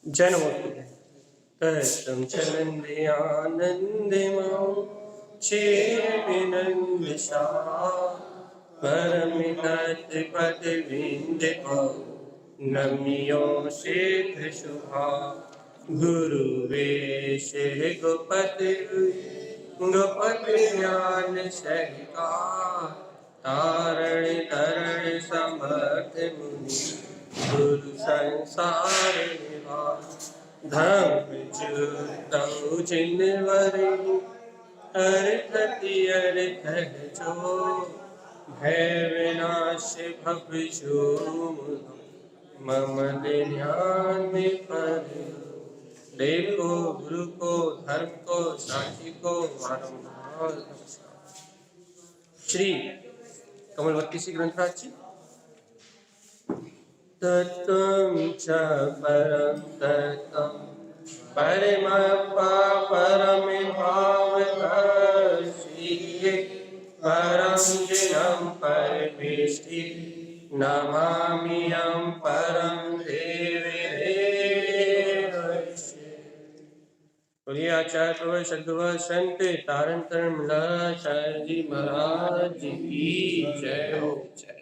जन्मोत्सव तम चलंदयानंदमो चेविनंदशा परमित पद विंद नमियो शीघ्र शुभा गुरु वेश गोपति गोपति ज्ञान सहिता तारण तरण समर्थ मुनि गुरु संसार निवास धर्म जुतौ जिनवरे अर्थ जो भय विनाश भव जो मम ध्यान में पर देखो गुरु को धर्म को साथी को वारंवार श्री कमलवती श्री ग्रंथराज जी। तत्त्वं च परं तत्त्वं परमप्पा परमिभावदर्शी परं जिनं परमेष्टि नमाम्यहं परं देवदेवस्य। बोलिए आचार्य प्रवर सद्गुरु संत तारण तरण आचार्य जी महाराज जी की जय हो जय हो।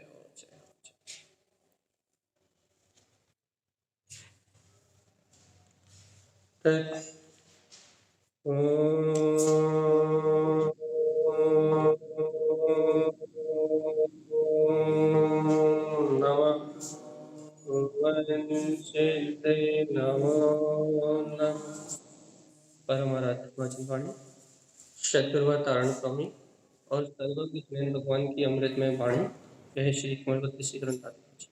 शतगुरु तारण स्वामी और सर्वज्ञ भगवान की अमृत में वाणी यह श्री कमलवती श्री ग्रंथराज जी।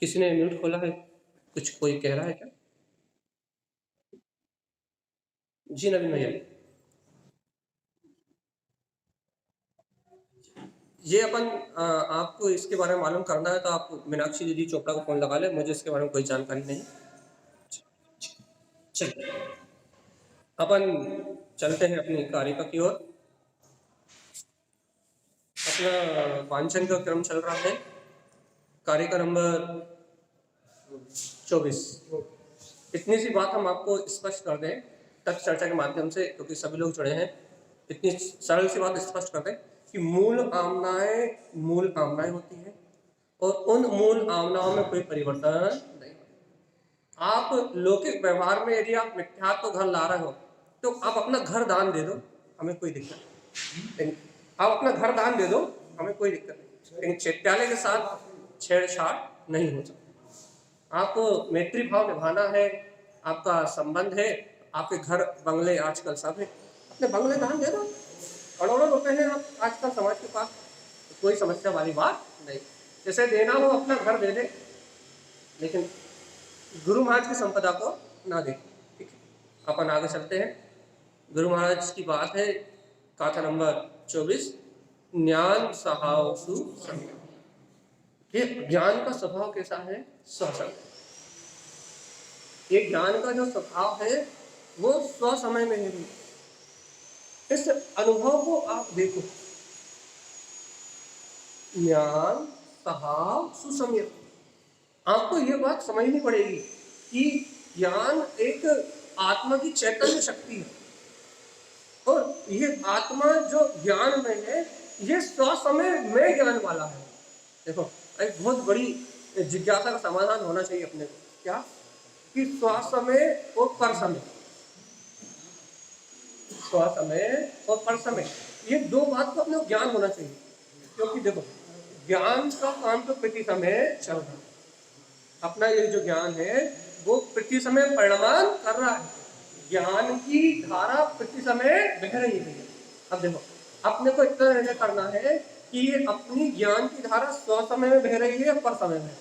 किसी ने म्यूट खोला है? कुछ कोई कह रहा है क्या? जी नवीन भैया, ये अपन आपको इसके बारे में मालूम करना है तो आप मीनाक्षी दीदी चोपड़ा को फोन लगा ले, मुझे इसके बारे में कोई जानकारी नहीं। चलिए अपन चलते हैं अपनी कारिका की ओर। अपना वांछन का क्रम चल रहा है, कारिका नंबर 24। इतनी सी बात हम आपको स्पष्ट कर दें तक चर्चा के माध्यम से, क्योंकि सभी लोग जुड़े हैं, इतनी सरल सी बात स्पष्ट कर दें कि मूल कामनाएं होती हैं और उन मूल कामनाओं में कोई परिवर्तन नहीं। आप लौकिक व्यवहार में यदि आप मिथ्यात्व घर ला रहे हो तो आप अपना घर दान दे दो, हमें कोई दिक्कत नहीं। आप अपना घर दान दे दो, हमें कोई दिक्कत नहीं, लेकिन चैत्यालय के साथ छेड़छाड़ नहीं हो सकता। आपको मैत्री भाव निभाना है, आपका संबंध है, आपके घर बंगले आजकल सब है, अपने बंगले दान दे दो। करोड़ों रुपए हैं आप आजकल समाज के पास, कोई समस्या वाली बात नहीं। जैसे देना हो अपना घर दे दे, लेकिन गुरु महाराज की संपदा को ना दे। ठीक है, अपन आगे चलते हैं। गुरु महाराज की बात है, गाथा नंबर 24, ज्ञान स्वभाव सुसंग। ये ज्ञान का स्वभाव कैसा है? स्वसंग। ये ज्ञान का जो स्वभाव है वो स्वसमय में है। इस अनुभव को आप देखो, ज्ञान स्वभाव सुसंयम। आपको ये बात समझनी पड़ेगी कि ज्ञान एक आत्मा की चैतन्य शक्ति है और ये आत्मा जो ज्ञान में है ये स्वसमय में ज्ञान वाला है। देखो, एक बहुत बड़ी जिज्ञासा का समाधान होना चाहिए अपने को, क्या कि स्वसमय और परसमय, स्वसमय और परसमय, ये दो बात को अपने को ज्ञान होना चाहिए। क्योंकि देखो, ज्ञान का काम तो प्रति समय चल रहा है, अपना ये जो ज्ञान है वो प्रति समय परिणमान कर रहा है, ज्ञान की धारा प्रति समय बह रही है। अब देखो, अपने को इतना निर्णय करना है कि ये अपनी ज्ञान की धारा स्वसमय में बह रही है या पर समय में।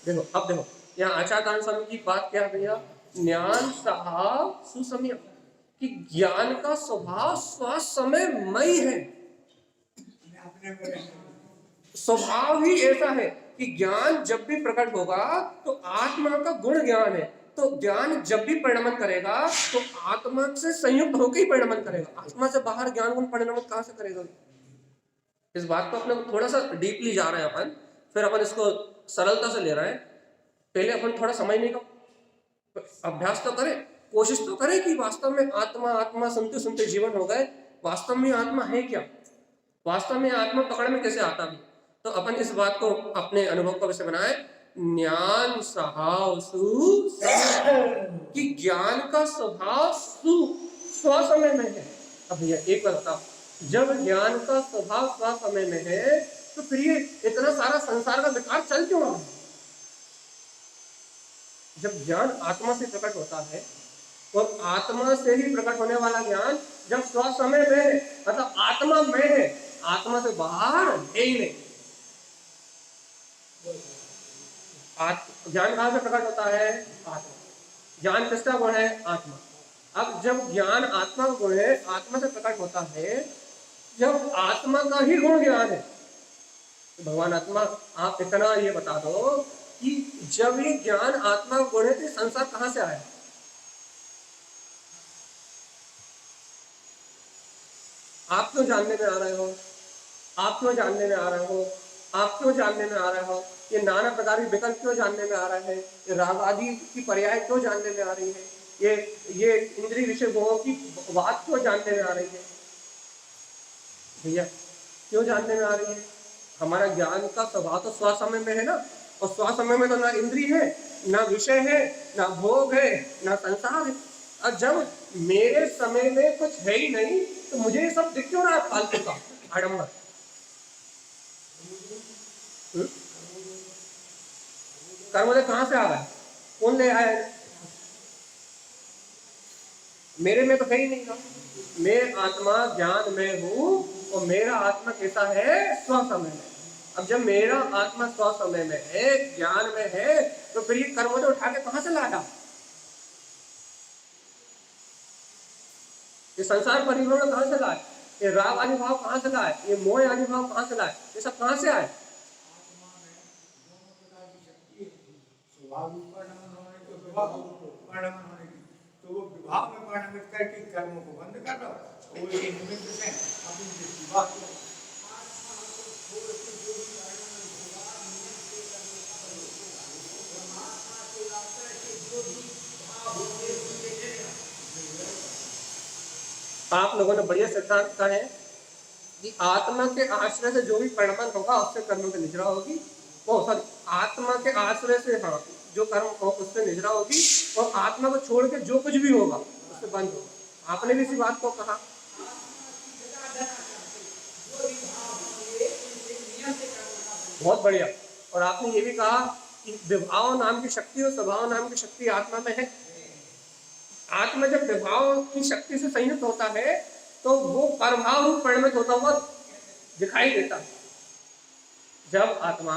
देखो, अब देखो यहाँ आचार्य स्वामी की बात क्या है भैया, ज्ञान स्वभाव सुसंयम, कि ज्ञान का स्वभाव स्वसमयमय है। स्वभाव ही ऐसा है कि ज्ञान जब भी प्रकट होगा तो आत्मा का गुण ज्ञान है, तो ज्ञान जब भी परिणमन करेगा तो आत्मा से संयुक्त होकर ही परिणमन करेगा। आत्मा से बाहर ज्ञान गुण परिणमन कहां से करेगा? इस बात को अपने थोड़ा सा डीपली जा रहे हैं अपन, फिर अपन इसको सरलता से ले रहे हैं। पहले अपन थोड़ा समझने का अभ्यास तो करें, कोशिश तो करें कि वास्तव में आत्मा आत्मा सुनते सुनते जीवन हो गए, वास्तव में आत्मा है क्या, वास्तव में आत्मा पकड़ में कैसे आता भी। तो अपन इस बात को अपने अनुभव का विषय बनाए, ज्ञान स्वभाव सु कि ज्ञान का स्वभाव स्वसमय में है। अब भैया एक बार बताओ, जब ज्ञान का स्वभाव स्वसमय में है तो फिर ये इतना सारा संसार का विकार चल क्यों रहा है? जब ज्ञान आत्मा से प्रकट होता है और आत्मा से ही प्रकट होने वाला ज्ञान जब स्वसमय में है, मतलब आत्मा में है, आत्मा से बाहर है ही नहीं। ज्ञान कहां से प्रकट होता है? आत्मा। ज्ञान किसका गुण है? आत्मा। अब जब ज्ञान आत्मा का गुण है, आत्मा से प्रकट होता है, जब आत्मा का ही गुण ज्ञान है, तो भगवान आत्मा आप इतना ये बता दो कि जब ये ज्ञान आत्मा का गुण है तो संसार कहां से आया? आप क्यों जानने में आ रहे हो? आप क्यों जानने में आ रहे हो? आप क्यों जानने में आ रहे हो? ये नाना प्रकार के विकल्प क्यों जानने में आ रहे हैं? ये राग आदि की पर्याय क्यों जानने में आ रही है? ये इंद्रिय विषय भोगों की बात क्यों जानने में आ रही है? भैया क्यों जानने में आ रही है? हमारा ज्ञान का स्वभाव तो स्वसमय में है ना, और स्वसमय में तो ना इंद्रिय है, ना विषय है, ना भोग है, ना संसार है। और जब मेरे समय में कुछ है ही नहीं तो मुझे ये सब दिख क्यों रहा है? फालतू का आडंबर। कर्मोदय कहां से आ रहा है? कौन ले आया है? मेरे में तो है ही नहीं ना। मैं आत्मा ज्ञान में हूं और मेरा आत्मा कैसा है? स्वसमय में। अब जब मेरा आत्मा स्वसमय में है, ज्ञान में है, तो फिर ये कर्मोदय उठा के कहां से लाया? ये संसार परिभ्रमण कहां से लाए? ये राग आदि भाव कहां से लाए? ये मोह आदि भाव कहां से लाए? ये सब कहां से आए? तो वो विभाग में परिणमित करके कर्मों को बंद कर दो, तो वो ये निमित्त से अपनी विभाग को आप लोगों ने बढ़िया सिद्धांत कहा है कि आत्मा के आश्रय से जो भी परिणमन होगा उससे कर्मों की निद्रा होगी। वो सॉरी, आत्मा के आश्रय से, हाँ, जो कर्म हो उससे निद्रा होगी, और आत्मा को छोड़ के जो कुछ भी होगा उससे बंद होगा। आपने भी इसी बात को कहा। बहुत बढ़िया। और आपने ये भी कहा कि विभाव नाम की शक्ति और स्वभाव नाम की शक्ति आत्मा में है। आत्मा जब विभाव की शक्ति से संयुक्त होता है तो वो परभाव रूप परिणमित होता हुआ दिखाई देता है। जब आत्मा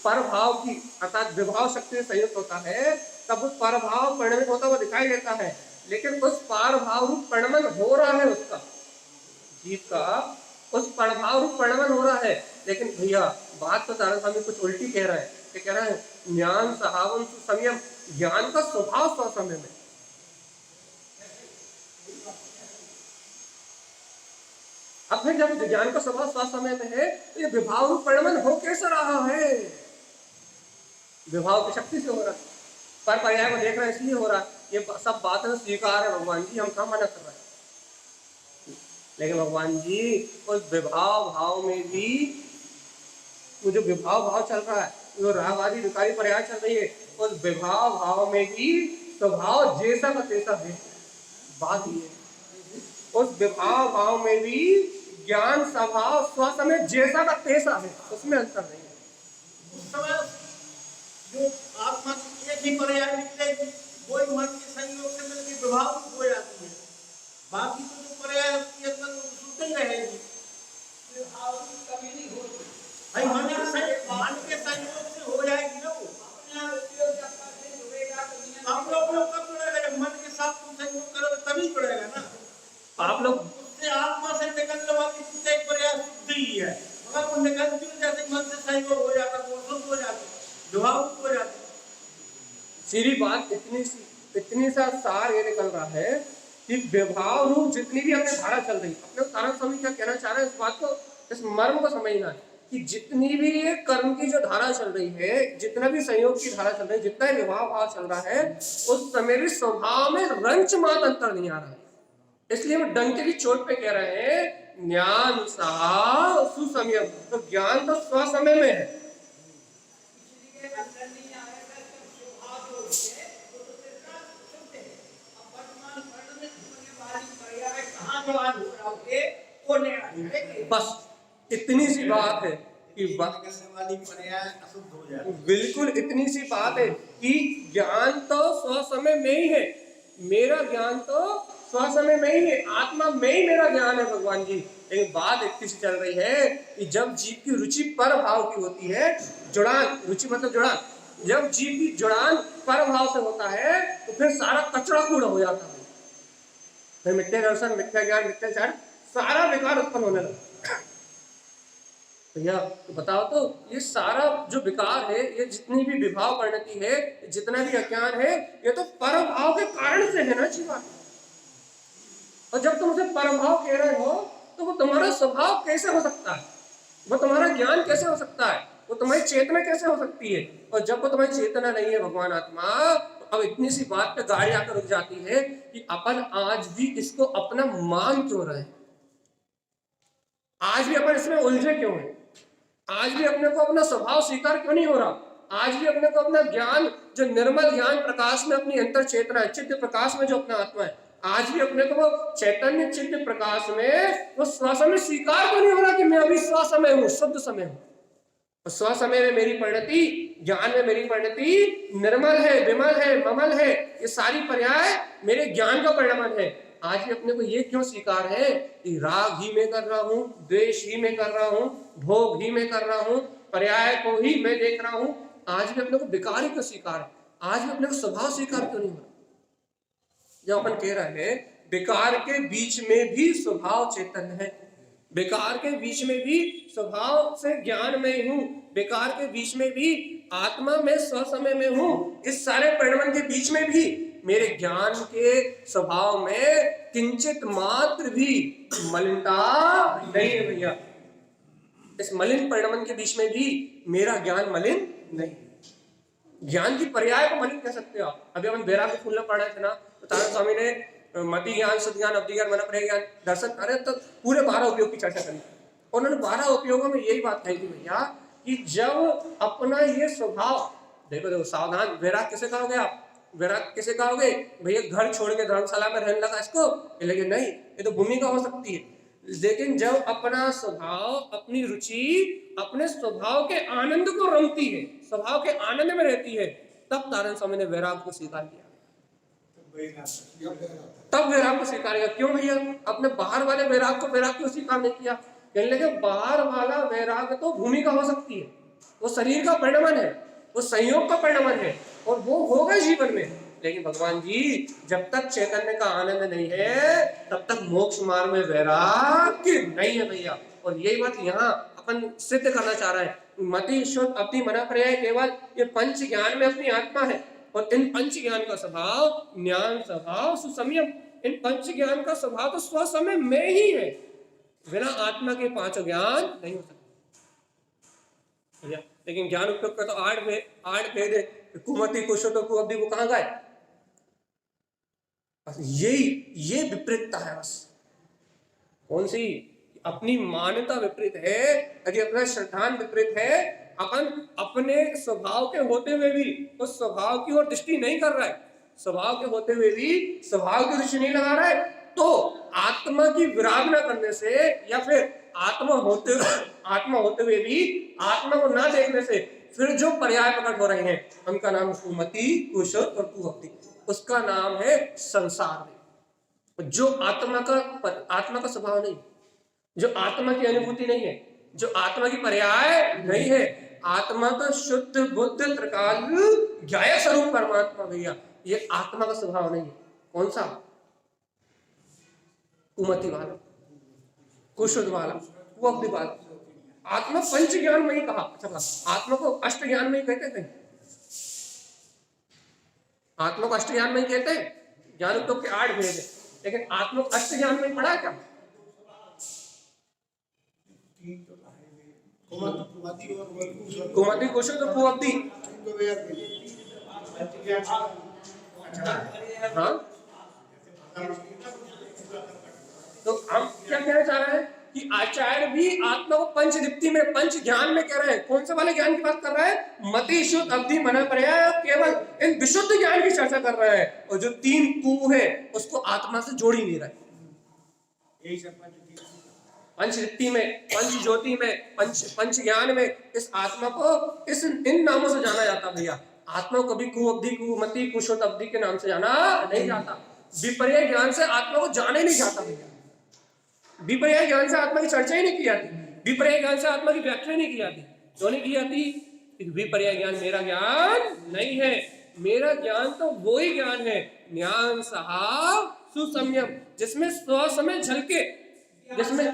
परभाव की अर्थात विभाव शक्ति से संयुक्त होता है तब उस परभाव परिणमित होता हुआ दिखाई देता है, लेकिन उस परभाव रूप परिणमन हो रहा है, उसका जीव का उस परभाव रूप परिणमन हो रहा है। लेकिन भैया बात तो तारा स्वामी कुछ उल्टी कह रहा है। क्या कह रहा है? ज्ञान सहावन संयम, ज्ञान का स्वभाव स्वसमय में। अब फिर जब ज्ञान का स्वभाव स्वसमय में है तो ये विभाव रूप परिणमन हो कैसे रहा है? विभाव की शक्ति से हो रहा है, पर पर्याय को देख रहे हैं इसलिए हो रहा है। ये सब बातें स्वीकार है भगवान जी, हम कहाँ मना कर रहे हैं। लेकिन भगवान जी उस विभाव भाव में भी वो जो विभाव भाव चल रहा है, जो राग आदि विकारी पर्याय चल रही है, उस विभाव भाव में भी स्वभाव जैसा का तैसा है। बात ये उस विभाव भाव में भी ज्ञान स्वभाव स्वसमय जैसा का तैसा है, उसमें अंतर नहीं है। उस समय जो आत्मा की एक ही पर्याय निकलेगी, वही मन के संयोग से मिलकर विभाव हो जाती है। बाकी तो जो पर्याय उसके अंदर शुद्ध ही रहेगी, विभाव कभी नहीं होगी। भाई मन के संयोग से हो जाएगी ना वो। आप लोग कब जुड़ेगा? जब मन के साथ तुम संयोग करोगे तभी जुड़ेगा ना। आप लोग उससे आत्मा से निकलने वाली प्रत्येक पर्याय शुद्ध ही है, मगर वो निकलती है जैसे मन से संयोग हो जाता है, वो शुद्ध हो जाती है, विभाव हो जाती है। सीधी बात इतनी सा सार ये निकल रहा है कि विभाव रूप जितनी भी अपने धारा चल रही है, अपने तारा स्वामी क्या कहना चाह रहे हैं, इस बात को, इस मर्म को समझना है कि जितनी भी ये कर्म की जो धारा चल रही है, जितना भी संयोग की धारा चल रही है, जितना भी विवाह भाव चल रहा है, उस समय भी स्वभाव में रंच मात्र अंतर नहीं आ रहा है। इसलिए वो डंके की चोट पे कह रहे हैं ज्ञान सहा सुसंयम। तो ज्ञान तो स्वसमय में है। इसलिए अंदर नहीं आएगा कि स्वभाव जो है वो तो तेरा शुद्ध है। अब वर्तमान वर्ण में होने वाली पर्याय कहाँ जवान हो जाओगे वो नहीं आएंगे। बस इतनी सी बात है कि करने वाली पर्याय अशुद्ध हो जाती है। बिल्कुल इतनी सी बात है कि ज्ञान तो स्वसमय में ही है। मेरा ज्ञान तो स्वसमय में ही है, आत्मा में ही मेरा ज्ञान है भगवान जी। लेकिन बात इतनी सी चल रही है कि जब जीव की रुचि पर भाव की होती है, जुड़ान, रुचि मतलब जुड़ान, जब जीव की जुड़ान पर भाव से होता है तो फिर सारा कचरा कूड़ा हो जाता है। फिर मिथ्या दर्शन, मिथ्या ज्ञान, मिथ्याचार, सारा विकार उत्पन्न होने लगता है। भैया तो बताओ, तो ये सारा जो विकार है, ये जितनी भी विभाव परिणति है, जितना भी अज्ञान है, ये तो परम भाव के कारण से है ना जी बात। और जब तुम उसे परम भाव कह रहे हो तो वो तुम्हारा स्वभाव कैसे हो सकता है, वो तुम्हारा ज्ञान कैसे हो सकता है, वो तुम्हारी चेतना कैसे हो सकती है। और जब वो तुम्हारी चेतना नहीं है भगवान आत्मा, तो अब इतनी सी बात पे गाड़ी आकर रुक जाती है कि अपन आज भी इसको अपना मान क्यों रहे हैं, आज भी अपन इसमें उलझे क्यों हैं, आज भी अपने को अपना स्वभाव स्वीकार क्यों नहीं हो रहा, आज भी अपने को अपना ज्ञान, जो निर्मल ज्ञान प्रकाश में अपनी अंतर चेतना है, चित्त प्रकाश में जो अपना आत्मा है, आज भी अपने को वो चैतन्य चित्त प्रकाश में वो स्वसमय स्वीकार क्यों नहीं हो रहा कि मैं अभी स्वसमय हूँ, शुद्ध समय हूँ। और स्वसमय में मेरी परिणति, ज्ञान में मेरी परिणति निर्मल है, विमल है, ममल है, ये सारी पर्याय मेरे ज्ञान का परिणाम है। आज भी अपने को ये क्यों स्वीकार है कि राग ही में कर रहा हूं, द्वेष ही में कर रहा हूं, भोग ही में कर रहा हूं, पर्याय को ही मैं देख रहा हूं। आज भी अपने को विकार ही क्यों स्वीकार है, आज भी अपने को स्वभाव स्वीकार क्यों नहीं हो रहा। जब अपन कह रहे हैं विकार के बीच में भी स्वभाव चेतन है, विकार के बीच में भी स्वभाव से ज्ञान में हूं, विकार के बीच में भी आत्मा में स्वसमय में हूं, इस सारे परिणाम के बीच में भी मेरे ज्ञान के स्वभाव में किंचित मात्र भी मलिनता नहीं है भैया। इस मलिन परिणाम के बीच में भी मेरा ज्ञान मलिन नहीं। ज्ञान की पर्याय को मलिन कह सकते हो आप। अभी अपन वैराग्य फूल में पढ़ा थे ना, तो तारण स्वामी ने मति ज्ञान, शुद्ध ज्ञान, अवधि ज्ञान, मनोप्रय ज्ञान, दर्शन, अरे तो पूरे 12 उपयोग की चर्चा करी। उन्होंने 12 उपयोगों में यही बात कही थी भैया कि जब अपना ये स्वभाव, देखो सावधान, वैराग किसे कहोगे आप, वैराग किसे कहोगे भैया, घर छोड़ के धर्मशाला में रहने लगा इसको, लेकिन नहीं, ये तो भूमिका हो सकती है। लेकिन जब अपना स्वभाव, अपनी रुचि अपने स्वभाव के आनंद को रमती है, स्वभाव के आनंद में रहती है, तब तारण स्वामी ने वैराग को स्वीकार किया, तब वैराग को स्वीकार किया। क्यों भैया, अपने बाहर वाले वैराग को वैराग क्यों स्वीकार नहीं किया। कहने लगे बाहर वाला वैराग तो भूमिका हो सकती है, वो शरीर का परिणाम है, वो संयोग का परिणाम है, और वो होगा जीवन में। लेकिन भगवान जी जब तक चैतन्य का आनंद नहीं है तब तक मोक्ष मार्ग में वैराग्य नहीं है भैया। और यही बात यहाँ अपन सिद्ध करना चाह रहे हैं। मति, शुद्ध, अवधि, मनोप्रय, केवल ये पंच ज्ञान में अपनी आत्मा है, और इन पंच ज्ञान का स्वभाव ज्ञान स्वभाव सुसंयम, इन पंच ज्ञान का स्वभाव तो स्वसमय में ही है, बिना आत्मा के पांचों ज्ञान नहीं हो सकते। लेकिन ज्ञान उपयोग का तो आठ भेद है, कुमति, कुशुद्ध, कुअवधि, वो कहां गए। ये विपरीतता है बस। कौन सी, अपनी मान्यता विपरीत है, यदि अपना श्रद्धान विपरीत है, अपन अपने स्वभाव के होते हुए भी उस स्वभाव की ओर दृष्टि नहीं कर रहा है, स्वभाव के होते हुए भी स्वभाव की दृष्टि नहीं लगा रहा है, तो आत्मा की विराधना करने से, या फिर आत्मा होते हुए भी आत्मा को ना देखने से फिर जो पर्याय प्रकट हो रहे हैं, उनका नाम कुमति, कुशुद्ध और कुअवधि, उसका नाम है संसार। जो आत्मा का स्वभाव नहीं, जो आत्मा की अनुभूति नहीं है, जो आत्मा की पर्याय नहीं है, आत्मा का शुद्ध बुद्ध त्रिकाल ज्ञाय स्वरूप परमात्मा भैया, ये आत्मा का स्वभाव नहीं है। कौन सा, कुमति वाला, कुशुद्ध वाला, कुअवधि वाला। आत्मा पंच ज्ञान में ही कहा, अच्छा आत्मा को अष्ट ज्ञान में ही कहते थे, आत्मा को अष्ट ज्ञान में ही कहते हैं, ज्ञान तो के 8 भेद है, लेकिन आत्मा को अष्ट ज्ञान में ही पढ़ा क्या, कुमति और वल्कुश और कुमति कुशल तो कुअब्दी। इनको वे याद करिए। हाँ, तो हम क्या कहना चाह रहे हैं कि आचार्य भी आत्मा को पंच दीप्ति में, पंच ज्ञान में कह रहे हैं। कौन से वाले ज्ञान की बात कर रहा है? मति शुद्ध अवधि मन पर्याय, केवल इन विशुद्ध ज्ञान की चर्चा कर रहा है। और जो तीन तू है उसको आत्मा से जोड़ ही नहीं रहा है। यही सब पंच दीप्ति में, पंच ज्योति में, पंच ज्ञान में इस आत्मा को इस इन नामों से जाना जाता भैया। आत्मा को कभी कुअब्धि, कुमति, कुशोत अवधि के नाम से जाना नहीं जाता। विपर्य ज्ञान से आत्मा को जाना ही नहीं जाता भैया। विपर्य ज्ञान से आत्मा की चर्चा ही नहीं की जाती। विपर्य ज्ञान से आत्मा की व्याख्या नहीं की जाती। क्यों नहीं की जाती? विपर्य ज्ञान मेरा ज्ञान नहीं है। मेरा ज्ञान तो वो ही ज्ञान है, ज्ञान साहब सुसंयम, जिसमें स्व समय झलके, जिसमें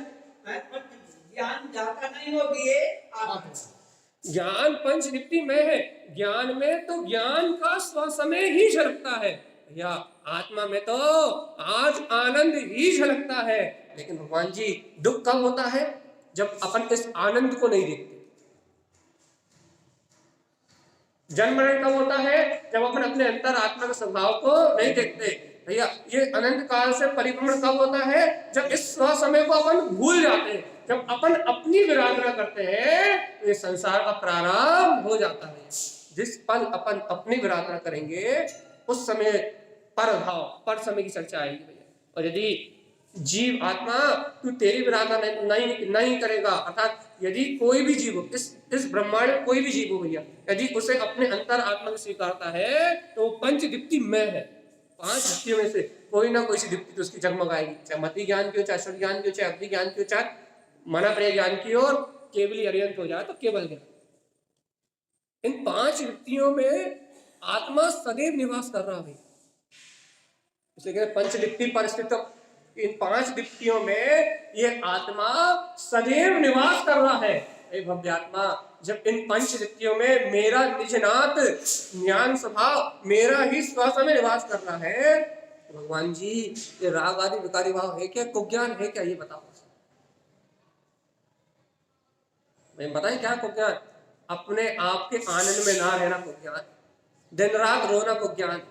ज्ञान जाता नहीं होगी ये आप ज्ञान पंच दीप्ति में है। ज्ञान में तो ज्ञान का स्व समय ही झलकता है भैया। आत्मा में तो आज आनंद ही झलकता है। लेकिन भगवान जी दुख कब होता है? जब अपन इस आनंद को नहीं देखते। जन्म मरण कब होता है? जब अपन अपने अंतर आत्मा के स्वभाव को नहीं देखते भैया। ये अनंत काल से परिभ्रमण कब होता है? जब इस स्व समय को अपन भूल जाते हैं, जब अपन अपनी विराधना करते हैं, तो ये संसार का प्रारंभ हो जाता है। जिस पल अपन अपनी विराधना करेंगे उस समय पर भाव, पर समय की चर्चा आएगी भैया। और यदि जीव आत्मा तू तेरी विराधना नहीं करेगा, अर्थात यदि कोई भी जीव हो, इस ब्रह्मांड में कोई भी जीव हो भैया, यदि उसे अपने अंतर आत्मा को स्वीकारता है तो वो पंच दीप्ति में है। पांच दीप्तियों में से कोई ना कोई सी दीप्ति तो उसकी जगमगाएगी, चाहे मति ज्ञान की हो, चाहे अश्वत ज्ञान की हो, चाहे अवधि ज्ञान की हो, चाहे मनाप्रिय ज्ञान की हो, और केवली अर्यंत हो जाए तो केवल ज्ञान। इन पांच दीप्तियों में आत्मा सदैव निवास कर रहा है। इसलिए कहते पंच दीप्ति परिस्थितम। इन पांच दीप्तियों में ये आत्मा सदैव निवास कर रहा है। हे भव्य आत्मा, जब इन पंच दीप्तियों में मेरा निजनाथ ज्ञान स्वभाव मेरा ही श्वास में निवास कर रहा है, तो भगवान जी ये राग आदि विकारी भाव है क्या? कुज्ञान है क्या? ये बताओ। मैं बताएं क्या कुज्ञान? अपने आप के आनंद में ना रहना कुज्ञान, दिन रात रोना कुज्ञान,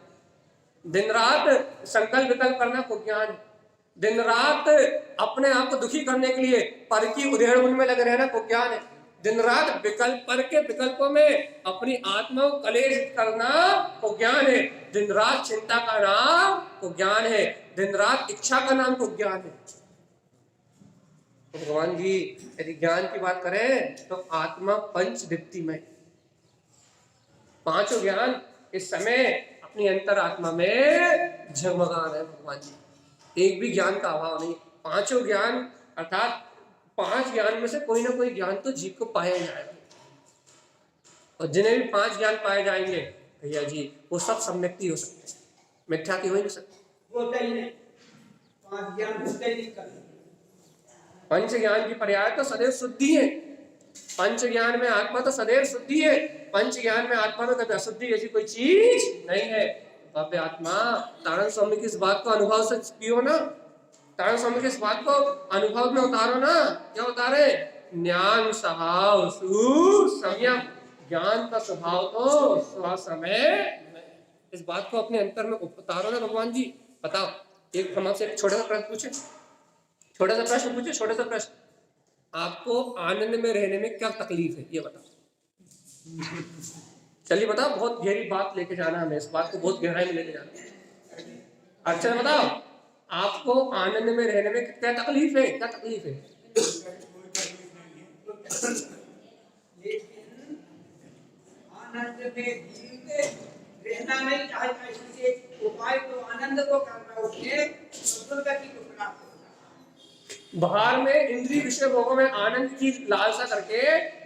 दिन रात संकल्प विकल्प करना कुज्ञान, दिन रात अपने आप को दुखी करने के लिए पर की उधेड़ में लगे रहना कुज्ञान है। दिन रात विकल्प पर के विकल्पों में अपनी आत्मा को कलेश करना कुज्ञान है। दिन रात चिंता का नाम कुज्ञान है। दिन रात इच्छा का नाम कुज्ञान है। तो भगवान जी यदि ज्ञान की बात करें तो आत्मा पंच दीप्ति में, पांचों ज्ञान इस समय अपनी अंतर आत्मा में झगमगा रहे हैं भगवान जी। एक भी ज्ञान का अभाव नहीं। पांचों ज्ञान अर्थात पांच ज्ञान में से कोई ना कोई ज्ञान तो जीव को पाया जाएगा। और जिन्हें भी पांच ज्ञान पाए जाएंगे भैया जी वो सब सम्यक्ति हो सकते हैं, मिथ्या की हो ही नहीं सकते। होता ही नहीं, पांच ज्ञान होते ही नहीं करते। पंच ज्ञान की पर्याय तो सदैव शुद्धि है। पंच ज्ञान में आत्मा तो सदैव शुद्धि है। पंच ज्ञान में आत्मा में कभी अशुद्धि ऐसी कोई चीज नहीं है। भव्य आत्मा, तारण स्वामी की इस बात को अनुभव से पियो ना, तारण स्वामी की इस बात को अनुभव में उतारो ना। क्या उतारे? ज्ञान स्वभाव संयम, ज्ञान का स्वभाव तो स्वसमय। इस बात को अपने अंतर में उतारो ना भगवान जी। बताओ, एक हम आपसे एक छोटा सा प्रश्न पूछे, छोटा सा प्रश्न, आपको आनंद में रहने में क्या तकलीफ है? ये बताओ। चलिए बताओ, बहुत गहरी बात लेके जाना हमें, इस बात को बहुत गहराई में लेके जाना। अच्छा बताओ, आपको आनंद में रहने में क्या तकलीफ है? क्या तकलीफ है? लेकिन आनंद में जीते रहना नहीं चाहता, इसलिए उपाय तो आनंद को करना, उसने गति को प्राप्त करना। बाहर में इंद्रिय विषय भोगों में आनंद की लालसा करके,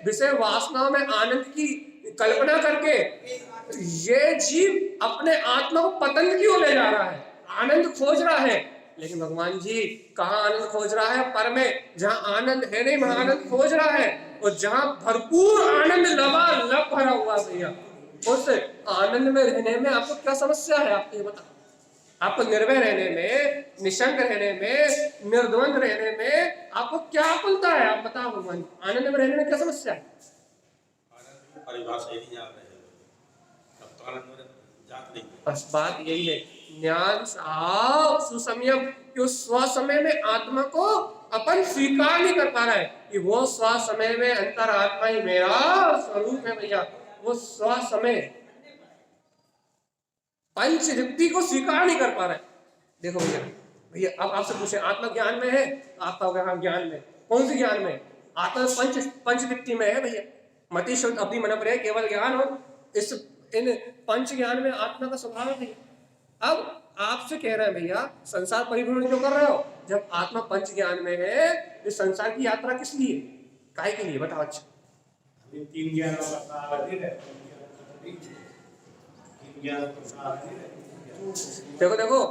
विषय वासनाओं में आनंद की कल्पना करके ये जीव अपने आत्मा को पतन की ओर ले जा रहा है, आनंद खोज रहा है। लेकिन भगवान जी कहाँ आनंद खोज रहा है? पर में, जहाँ आनंद है नहीं वहां आनंद खोज रहा है। और जहाँ भरपूर आनंद लबालब भरा हुआ भैया, उस आनंद में रहने में आपको क्या समस्या है? आप ये बताओ। आपको निर्भय रहने में, निशंक रहने में, निर्द्वंद रहने में आपको क्या आकुलता है? आप बताओ भगवान, आनंद में रहने में क्या समस्या है? परिभाषा ही नहीं जान रहे हैं, तब तो आनंद में जात नहीं। बस बात यही है, ज्ञान साफ सुसंयम, कि उस स्व समय में आत्मा को अपन स्वीकार नहीं कर पा रहा है कि वो स्व समय में अंतर आत्मा ही मेरा स्वरूप है भैया। वो स्व समय पंच दीप्ति को स्वीकार नहीं कर पा रहा है। देखो भैया, भैया अब आपसे पूछे आत्मा ज्ञान में है, आप कहोगे हाँ ज्ञान में। कौन सी ज्ञान में? आत्मा पंच दीप्ति में है भैया। मति शुद्ध अवधि मन पर है, केवल ज्ञान हो। इस इन पंच ज्ञान में आत्मा का स्वभाव है भैया। अब आपसे कह रहे हैं भैया, संसार परिभ्रमण क्यों कर रहे हो? जब आत्मा पंच ज्ञान में है, इस संसार की यात्रा किस लिए, काहे के लिए, बताओ। अच्छा, तीन ज्ञान का सार है, तीन ज्ञान का सार है। देखो देखो,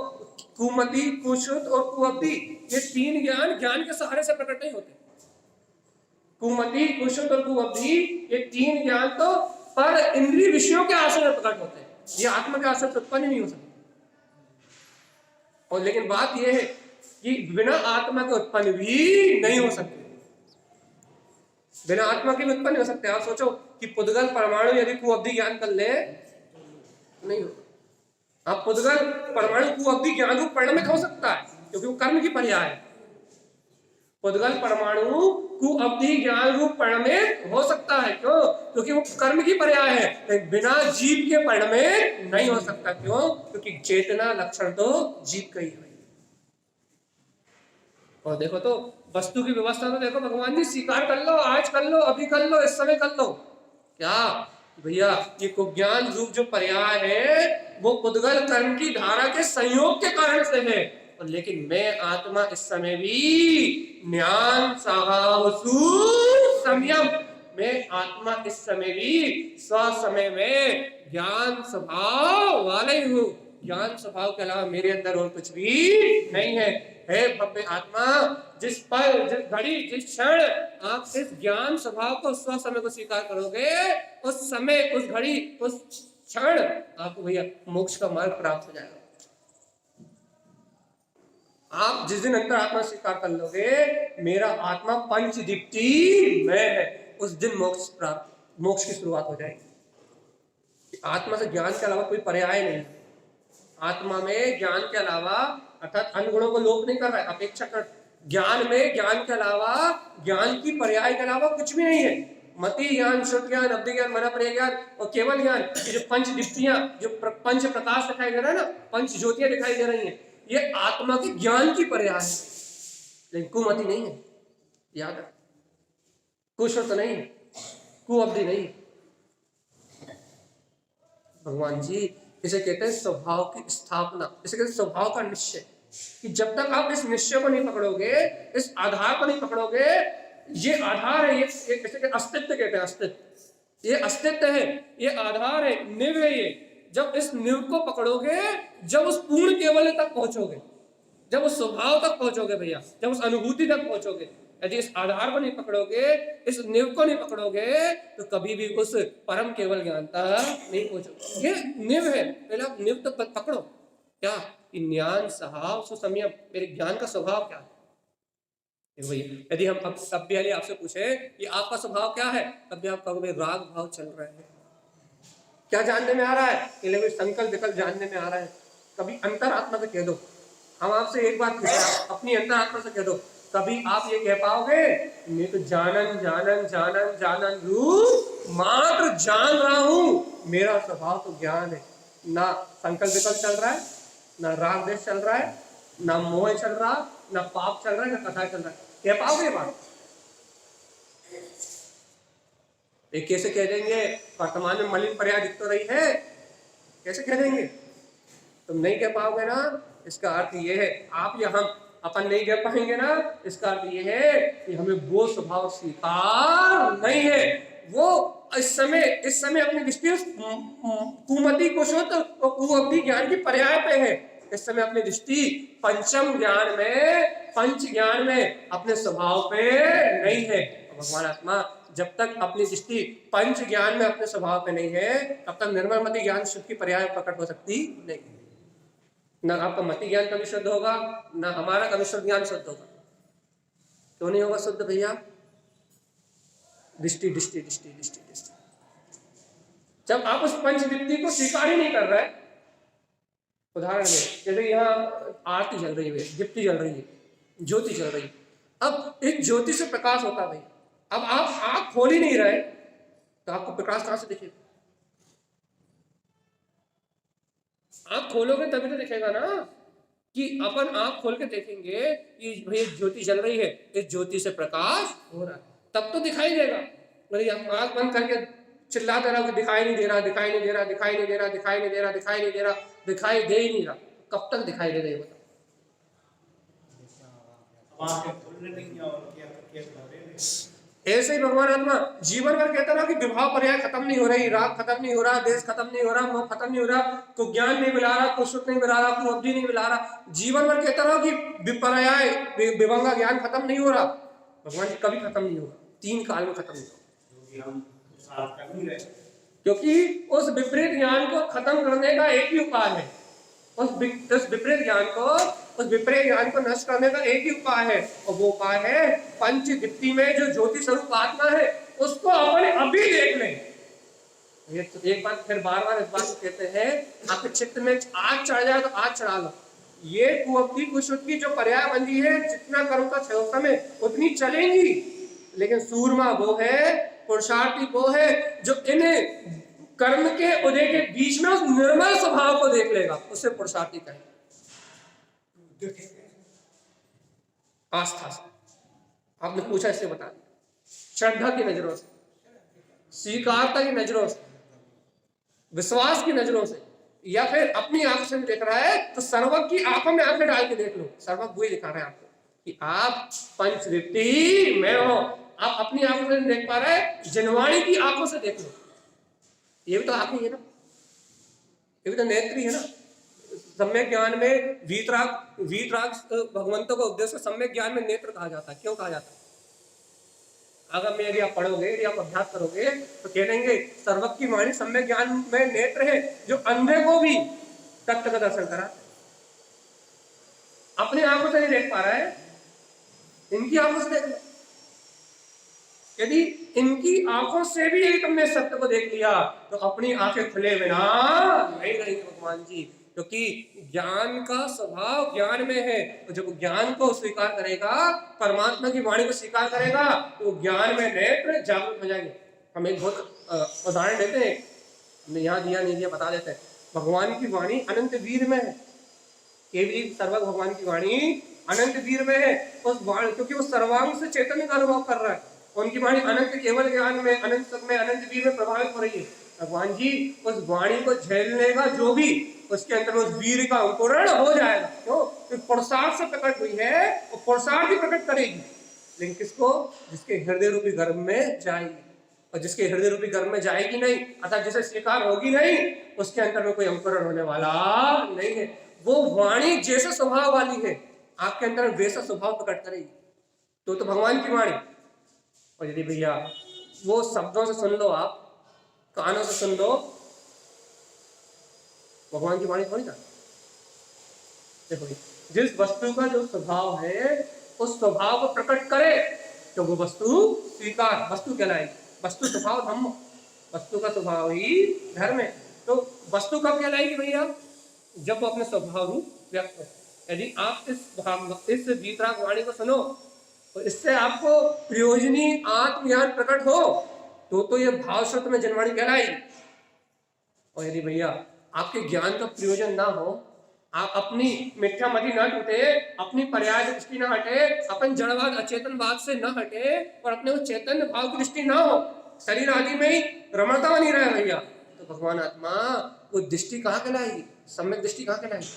कुमति, कुशुद्ध और कुअब्धि, ये तीन ज्ञान ज्ञान के सहारे से प्रकट नहीं होते। कुमति, कुशुद्ध और कुअब्धि, ये तीन ज्ञान तो पर इंद्रिय विषयों के आश्रय में प्रकट होते हैं। ये आत्मा के आश्रय से उत्पन्न नहीं हो सकते। और लेकिन बात यह है कि बिना आत्मा के उत्पन्न भी नहीं हो सकते। बिना आत्मा के भी उत्पन्न हो सकते हैं। आप सोचो कि पुद्गल परमाणु यदि कुअब्धि ज्ञान कर ले, नहीं हो। आप पुद्गल परमाणु कुअब्धि ज्ञान रूप परिणमित हो सकता है, क्योंकि वो कर्म की पर्याय है। पुद्गल परमाणु कुअब्धि ज्ञान रूप परिणमित हो सकता है, क्यों? क्योंकि वो कर्म की पर्याय है। लेकिन बिना जीव के परिणमित नहीं हो सकता। क्यों? क्योंकि चेतना लक्षण तो जीव का ही है। और देखो तो वस्तु की व्यवस्था तो देखो, भगवान जी स्वीकार कर लो, आज कर लो, अभी कर लो, इस समय कर लो। क्या भैया, ये कुज्ञान रूप जो पर्याय है वो पुद्गल कर्म की धारा के संयोग के कारण से है। और लेकिन मैं आत्मा इस समय भी ज्ञान साहसु संयम, मैं आत्मा इस समय भी स्व समय में ज्ञान स्वभाव वाले ही हूँ। ज्ञान स्वभाव के अलावा मेरे अंदर और कुछ भी नहीं है। हे भव्य आत्मा, जिस पल, जिस घड़ी, जिस क्षण आप इस ज्ञान स्वभाव को, स्व समय को स्वीकार करोगे, उस समय, उस घड़ी, उस क्षण आपको भैया मोक्ष का मार्ग प्राप्त हो जाएगा। आप जिस दिन अंतर आत्मा स्वीकार कर लोगे, मेरा आत्मा पंच दीप्ति में है, उस दिन मोक्ष की शुरुआत हो जाएगी। आत्मा से ज्ञान के अलावा कोई पर्याय नहीं है। आत्मा में ज्ञान के अलावा, अर्थात अन्य गुणों को लोप नहीं कर रहा है, अपेक्षा कर, ज्ञान में ज्ञान के अलावा, ज्ञान की पर्याय के अलावा कुछ भी नहीं है। मति ज्ञान, शुद्ध ज्ञान, अवधि ज्ञान, मन पर ज्ञान और केवल ज्ञान, जो पंच दीप्तियां, जो पंच प्रकाश दिखाई दे रहा है ना, पंच ज्योतियां दिखाई दे रही हैं, ये आत्मा के ज्ञान की पर्याय है। लेकिन कुमति नहीं है, याद है। कुशुद्ध नहीं है, कुअब्धि नहीं है। भगवान जी इसे कहते हैं स्वभाव की स्थापना, इसे कहते हैं स्वभाव का निश्चय। कि जब तक आप इस निश्चय को नहीं पकड़ोगे, इस आधार को नहीं पकड़ोगे, ये आधार है, ये अस्तित्व कहते हैं, अस्तित्व, ये अस्तित्व है, ये आधार है, निव है। ये जब इस निव को पकड़ोगे, जब उस पूर्ण केवल तक पहुंचोगे, जब उस स्वभाव तक पहुंचोगे भैया, जब उस अनुभूति तक पहुंचोगे, यदि इस आधार को नहीं पकड़ोगे, इस निव को नहीं पकड़ोगे, तो कभी भी उस परम केवल ज्ञान तक नहीं पहुंचोगे। ये निव है, पहले आप निव तक पकड़ो। क्या? ज्ञान स्वभाव सुसंयम, मेरे ज्ञान का स्वभाव क्या है भैया? यदि हम अब भी आपसे पूछे कि आपका स्वभाव क्या है, तब भी आप कहोगे राग भाव चल रहा है। क्या जानने में आ रहा है? संकल्प विकल्प जानने में आ रहा है। कभी अंतर आत्मा से कह दो। हम आपसे एक बात पूछे, अपनी अंतर आत्मा से कह दो, कभी आप ये कह पाओगे मैं तो जानन जानन जानन जानन रूप मात्र जान रहा हूं, मेरा स्वभाव तो ज्ञान है। ना संकल्प विकल्प चल रहा है, ना राग देश चल रहा है, ना मोह चल रहा, ना पाप चल रहा है, ना कथा चल रहा है। कह पाओगे ये बात? ये कैसे कह देंगे? वर्तमान में मलिन पर्याय दिख तो रही है, कैसे कह देंगे? तुम नहीं कह पाओगे ना, इसका अर्थ ये है, आप या हम अपन नहीं कह पाएंगे ना, इसका अर्थ ये है कि हमें वो स्वभाव स्वीकार नहीं है। वो इस समय अपनी दृष्टि कुमति, कुशुद्ध और कुअब्धि ज्ञान की पर्याय पे है। इस समय अपनी दृष्टि पंचम ज्ञान में, पंच ज्ञान में अपने स्वभाव पे नहीं है। भगवान आत्मा जब तक अपनी दृष्टि पंच ज्ञान में अपने स्वभाव पे नहीं है, तब तक निर्मल मति ज्ञान शुद्ध की पर्याय प्रकट हो सकती नहीं। ना आपका मति ज्ञान कभी शुद्ध होगा, ना हमारा कभी शुद्ध ज्ञान शुद्ध होगा। क्यों नहीं होगा शुद्ध भैया? दृष्टि दृष्टि दृष्टि दृष्टि दृष्टि। जब आप उस पंचदीप्ति को स्वीकार ही नहीं कर रहे, उदाहरण में जैसे यहाँ आरती चल रही है, दीप्ति चल रही है, ज्योति चल रही है, अब एक ज्योति से प्रकाश होता है भाई, अब आप आंख खोल ही नहीं रहे तो आपको प्रकाश कहां से दिखेगा? आंख खोलोगे तभी तो दिखेगा ना, कि अपन आंख खोल के देखेंगे कि भाई ज्योति जल रही है, इस ज्योति से प्रकाश हो रहा है, तब तो दिखाई देगा। अरे हम आंख बंद करके चिल्लाते रहो कि दिखाई नहीं दे रहा, दिखाई नहीं दे रहा, दिखाई नहीं दे रहा, दिखाई नहीं दे रहा, दिखाई नहीं दे रहा, दिखाई दे ही नहीं रहा, कब तक दिखाई दे देगा? ऐसे ही भगवान आत्मा जीवन भर कहता रहा कि विभाव पर्याय खत्म नहीं हो रही, राग खत्म नहीं हो रहा, देश खत्म नहीं हो रहा, मोह खत्म नहीं हो रहा, को ज्ञान नहीं मिला रहा, को सुख नहीं मिला रहा, को अवधि नहीं मिला रहा, जीवन भर कहता रहा कि विपर्याय विभंगा ज्ञान खत्म नहीं हो रहा। भगवान जी कभी खत्म नहीं होगा, 3 काल में खत्म नहीं होगा, क्योंकि उस विपरीत ज्ञान को खत्म करने का एक ही उपाय है, उस विपरीत ज्ञान को नष्ट करने का एक ही उपाय है, और वो उपाय है पंचदीप्ति में जो ज्योति स्वरूप आत्मा है उसको अपने अभी देख लें। ये तो एक बात फिर बार बार इस बात को कहते हैं, आपके चित्त में आग चढ़ जाए तो आग चढ़ा लो। ये कुअवधि कुशुद्ध की जो पर्यायबंदी है, जितना कर्म का समय उतनी चलेंगी, लेकिन सूरमा वो है, पुरुषार्थी वो है जो इन्हें कर्म के उदय के बीच में उस निर्मल स्वभाव को देख लेगा, उसे पुरुषार्थी कहेंगे। आस्था से आपने पूछा, इससे बता दिया, श्रद्धा की नजरों से, स्वीकारता की नजरों से, विश्वास की नजरों से, या फिर अपनी आंखों से देख रहा है तो सर्वज्ञ की आंखों में आंखें डाल के देख लो। सर्वज्ञ वही दिखा रहे हैं आपको कि आप पंचदीप्ति में हो, आप अपनी आंखों से देख पा रहे हैं, जनवाणी की आंखों से देख लो। ये भी तो आंख ही है ना, ये भी तो नेत्री है ना। सम्यक ज्ञान में वीतराग भगवंतों का उद्देश्य सम्यक ज्ञान में नेत्र कहा जाता है। क्यों कहा जाता है? अगर में यदि आप पढ़ोगे, यदि आप अभ्यास करोगे तो कह देंगे सर्वज्ञ की वाणी सम्यक ज्ञान में नेत्र है जो अंधे को भी तत्व का दर्शन करा। अपनी आंखों से नहीं देख पा रहा है, इनकी आंखों से देख लो। यदि इनकी आंखों से भी यदि तुमने सत्य को देख लिया तो अपनी आंखें खुले बिना नहीं रहेंगे भगवान जी, क्योंकि ज्ञान का स्वभाव ज्ञान में है। तो जब ज्ञान को स्वीकार करेगा, परमात्मा की वाणी को स्वीकार करेगा, तो ज्ञान में नेत्र जागृत हो जाएंगे। हम एक बहुत उदाहरण देते हैं, हमने यहाँ दिया नहीं दिया बता देते हैं। भगवान की वाणी अनंत वीर में है, केवली सर्वज्ञ भगवान की वाणी अनंत वीर में है। उस वाणी, क्योंकि वो सर्वांग से चैतन्य का अनुभव कर रहा है, उनकी वाणी अनंत केवल ज्ञान में, अनंत सुख में, अनंत वीर में प्रभावित हो रही है। भगवान जी उस वाणी को झेलने का जो भी उसके अंदर उस वीर का अंकुरण हो जाएगा। क्यों? तो पुरुषार्थ से प्रकट हुई है, वो पुरुषार्थ ही प्रकट करेगी, लेकिन किसको? जिसके हृदय रूपी गर्भ में जाएगी, और जिसके हृदय रूपी गर्भ में जाएगी नहीं, अर्थात जिसे स्वीकार होगी नहीं, उसके अंदर में कोई अंकुरण होने वाला नहीं है। वो वाणी जैसे स्वभाव वाली है, आपके अंदर वैसा स्वभाव प्रकट करेगी। तो भगवान की वाणी। और यदि भैया वो शब्दों से सुन लो, आप कानों से सुन लो, भगवान की वाणी थोड़ी ना। देखो, जिस वस्तु का जो स्वभाव है उस स्वभाव को प्रकट करे तो वो वस्तु स्वीकार वस्तु कहलाएगी। वस्तु स्वभाव धम्म, वस्तु का स्वभाव ही धर्म है। तो वस्तु कब कहलाएगी भैया? जब वो अपने स्वभाव रूप व्यक्त हो। यदि आप इस वीतराग वाणी को सुनो और इससे आपको प्रयोजनी आत्मज्ञान प्रकट हो तो ये भाव श्रुत में जनवाणी कहलाएगी। और यदि भैया आपके ज्ञान का प्रयोजन ना हो, आप अपनी मिथ्या मति न टूटे, अपनी पर्याय दृष्टि न हटे, अपन जड़वाद अचेतनवाद से न हटे, और अपने उस चैतन्य भाव की दृष्टि ना हो, शरीर आदि में ही रमणता नहीं रहे भैया, तो भगवान आत्मा वो दृष्टि कहाँ कहलाएगी? सम्यक दृष्टि कहाँ कहलाएगी?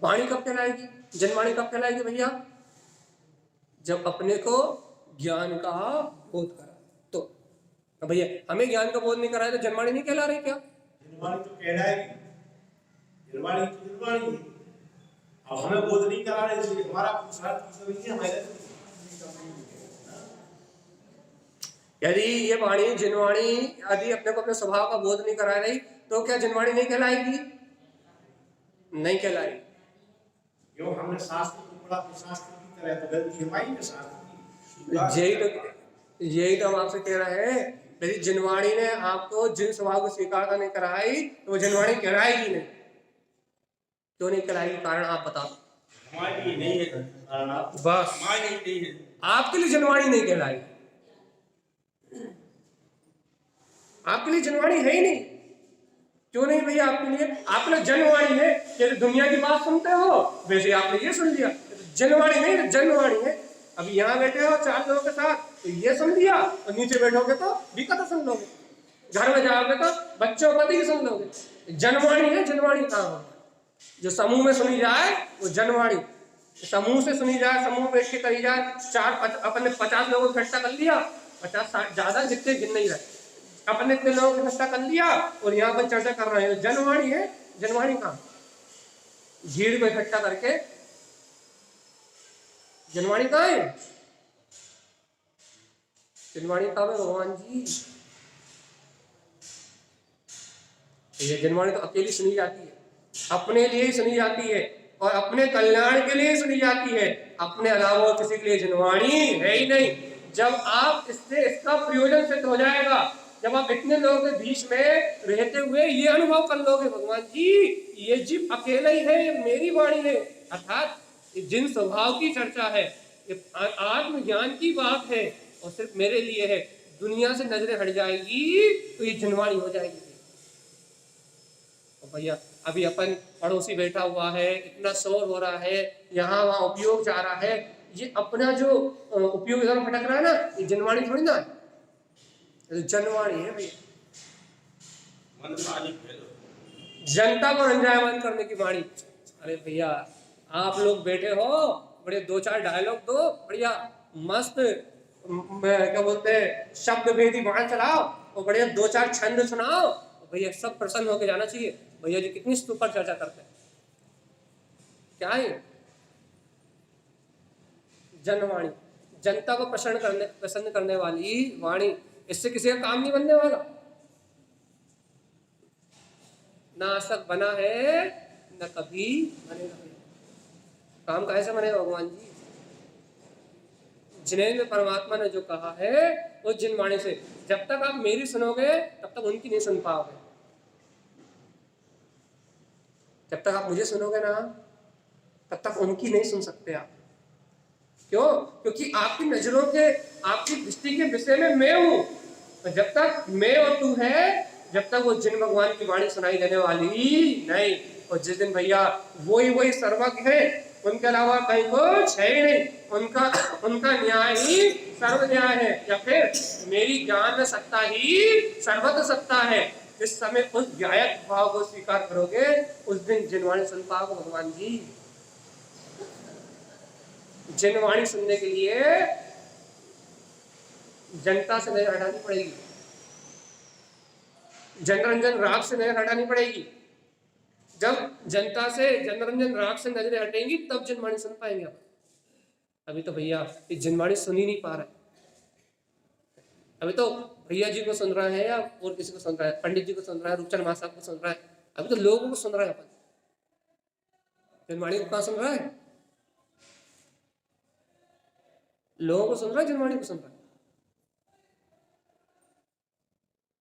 वाणी कब कहलाएगी? जनवाणी कब कहलाएगी भैया? जब अपने को ज्ञान का बोध करा। तो भैया हमें ज्ञान का बोध नहीं कराया तो जनवाणी नहीं कहला रही क्या? जनवाणी तो कहलाएगी, जनवाणी तो जनवाणी है। अब हमें बोध नहीं करा रहे, इसलिए हमारा पुरुषार्थ नहीं है, हमारे यदि ये वाणी जनवाणी यदि अपने को अपने स्वभाव का बोध नहीं करा रही तो क्या जनवाणी नहीं कहलाएगी? नहीं कहलाई। क्यों हमने शास्त्र को पढ़ा तो शास्त्र की तरह तो गलती हमारी है शास्त्र की। यही तो हम आपसे कह रहे हैं, यदि जिनवाणी ने आपको जिन स्वभाव को स्वीकार नहीं कराई तो वो जिनवाणी कहलाएगी नहीं। क्यों नहीं कहलाएगी, कारण आप बताओ। हमारे लिए नहीं है बस हमारे लिए नहीं है। आपके लिए जिनवाणी नहीं कहलाएगी, आपके लिए जनवाणी है ही नहीं। क्यों नहीं भैया, आपके लिए, आपके लिए जनवाणी है। जैसे दुनिया की बात सुनते हो वैसे आपने ये सुन लिया, जनवाणी नहीं तो जनवाणी है। अभी यहाँ बैठे हो 4 लोगों के साथ तो ये सुन लिया, और नीचे बैठोगे तो भी कथा सुन लोगे, घर में जाओगे तो बच्चों को भी सुन लोगे। जनवाणी है, जनवाणी कहाँ हो? जो समूह में सुनी जाए वो जनवाणी, समूह से सुनी जाए, समूह में बैठ के कही जाए। अपने 50 लोगों को इकट्ठा कर लिया, 50 ज्यादा जितने गिन नहीं रहे, अपने इतने लोगों को इकट्ठा कर लिया और यहाँ पर चर्चा कर रहे हैं। जनवाणी है, जनवाणी कहाँ? भीड़ को इकट्ठा करके जनवाणी कहाँ है? जनवाणी कहाँ है भगवान जी? ये जनवाणी तो अकेली सुनी जाती है, अपने लिए ही सुनी जाती है और अपने कल्याण के लिए सुनी जाती है। अपने अलावा किसी के लिए जनवाणी है ही नहीं। जब आप इससे इसका प्रयोजन सिद्ध हो जाएगा, जब आप इतने लोगों के बीच में रहते हुए ये अनुभव कर लोगे, भगवान जी ये जीव अकेला ही है, ये मेरी वाणी है, अर्थात जिन स्वभाव की चर्चा है, ये आत्मज्ञान की बात है और सिर्फ मेरे लिए है, दुनिया से नजरें हट जाएगी तो ये जनवाणी हो जाएगी। और भैया अभी अपन पड़ोसी बैठा हुआ है, इतना शोर हो रहा है, यहाँ वहाँ उपयोग जा रहा है, ये अपना जो उपयोग इधर भटक रहा है ना, ये जनवाणी थोड़ी ना है, जनवाणी है भैया। जनता को रंजायमान करने की वाणी। अरे भैया आप लोग बैठे हो, बड़े 2-4 डायलॉग दो, बढ़िया मस्त क्या बोलते हैं शब्द भेदी बाण चलाओ और बढ़िया 2-4 छंद सुनाओ, भैया सब प्रसन्न होकर जाना चाहिए। भैया जी कितनी सुपर चर्चा करते हैं, क्या है जनवाणी, जनता को प्रसन्न करने वाली वाणी। इससे किसी का काम नहीं बनने वाला, ना आज तक बना है ना कभी बनेगा। काम कैसे बनेगा भगवान जी? जिनेन्द्र परमात्मा ने जो कहा है उस जिनवाणी से, जब तक आप मेरी सुनोगे तब तक उनकी नहीं सुन पाओगे। जब तक आप मुझे सुनोगे ना तब तक उनकी नहीं सुन सकते आप। क्यों? क्योंकि आपकी नजरों के, आपकी दृष्टि के विषय में मैं हूं, तो जब तक मैं और तू है, जब तक वो जिन भगवान की वाणी सुनाई देने वाली नहीं। और जिस दिन भैया वही सर्वज्ञ है, उनके अलावा कहीं कुछ है ही नहीं, उनका न्याय ही सर्व न्याय है, या फिर मेरी ज्ञान में सत्ता ही सर्वत्र सत्ता है। इस समय उस व्यायक भाव को स्वीकार करोगे, उस दिन जिनवाणी सुन पाओगे भगवान जी। जिनवाणी सुनने के लिए जनता से नजर हटानी पड़ेगी, जनरंजन राग से नजर हटानी पड़ेगी। जब जनता से जनरंजन राग से नजरें हटेंगी तब जिनवाणी सुन पाएंगे आप। अभी तो भैया ये जिनवाणी सुन ही नहीं पा रहे, अभी तो भैया जी को सुन रहे हैं या और किसी को सुन रहा है, पंडित जी को सुन रहा है, रूपचंद मां साहब को सुन रहा है, अभी तो लोगों को सुन रहा है अपन। जिनवाणी को कहाँ सुन रहा है? लोगों को सुन रहा है, जिनवाणी को सुन रहा है।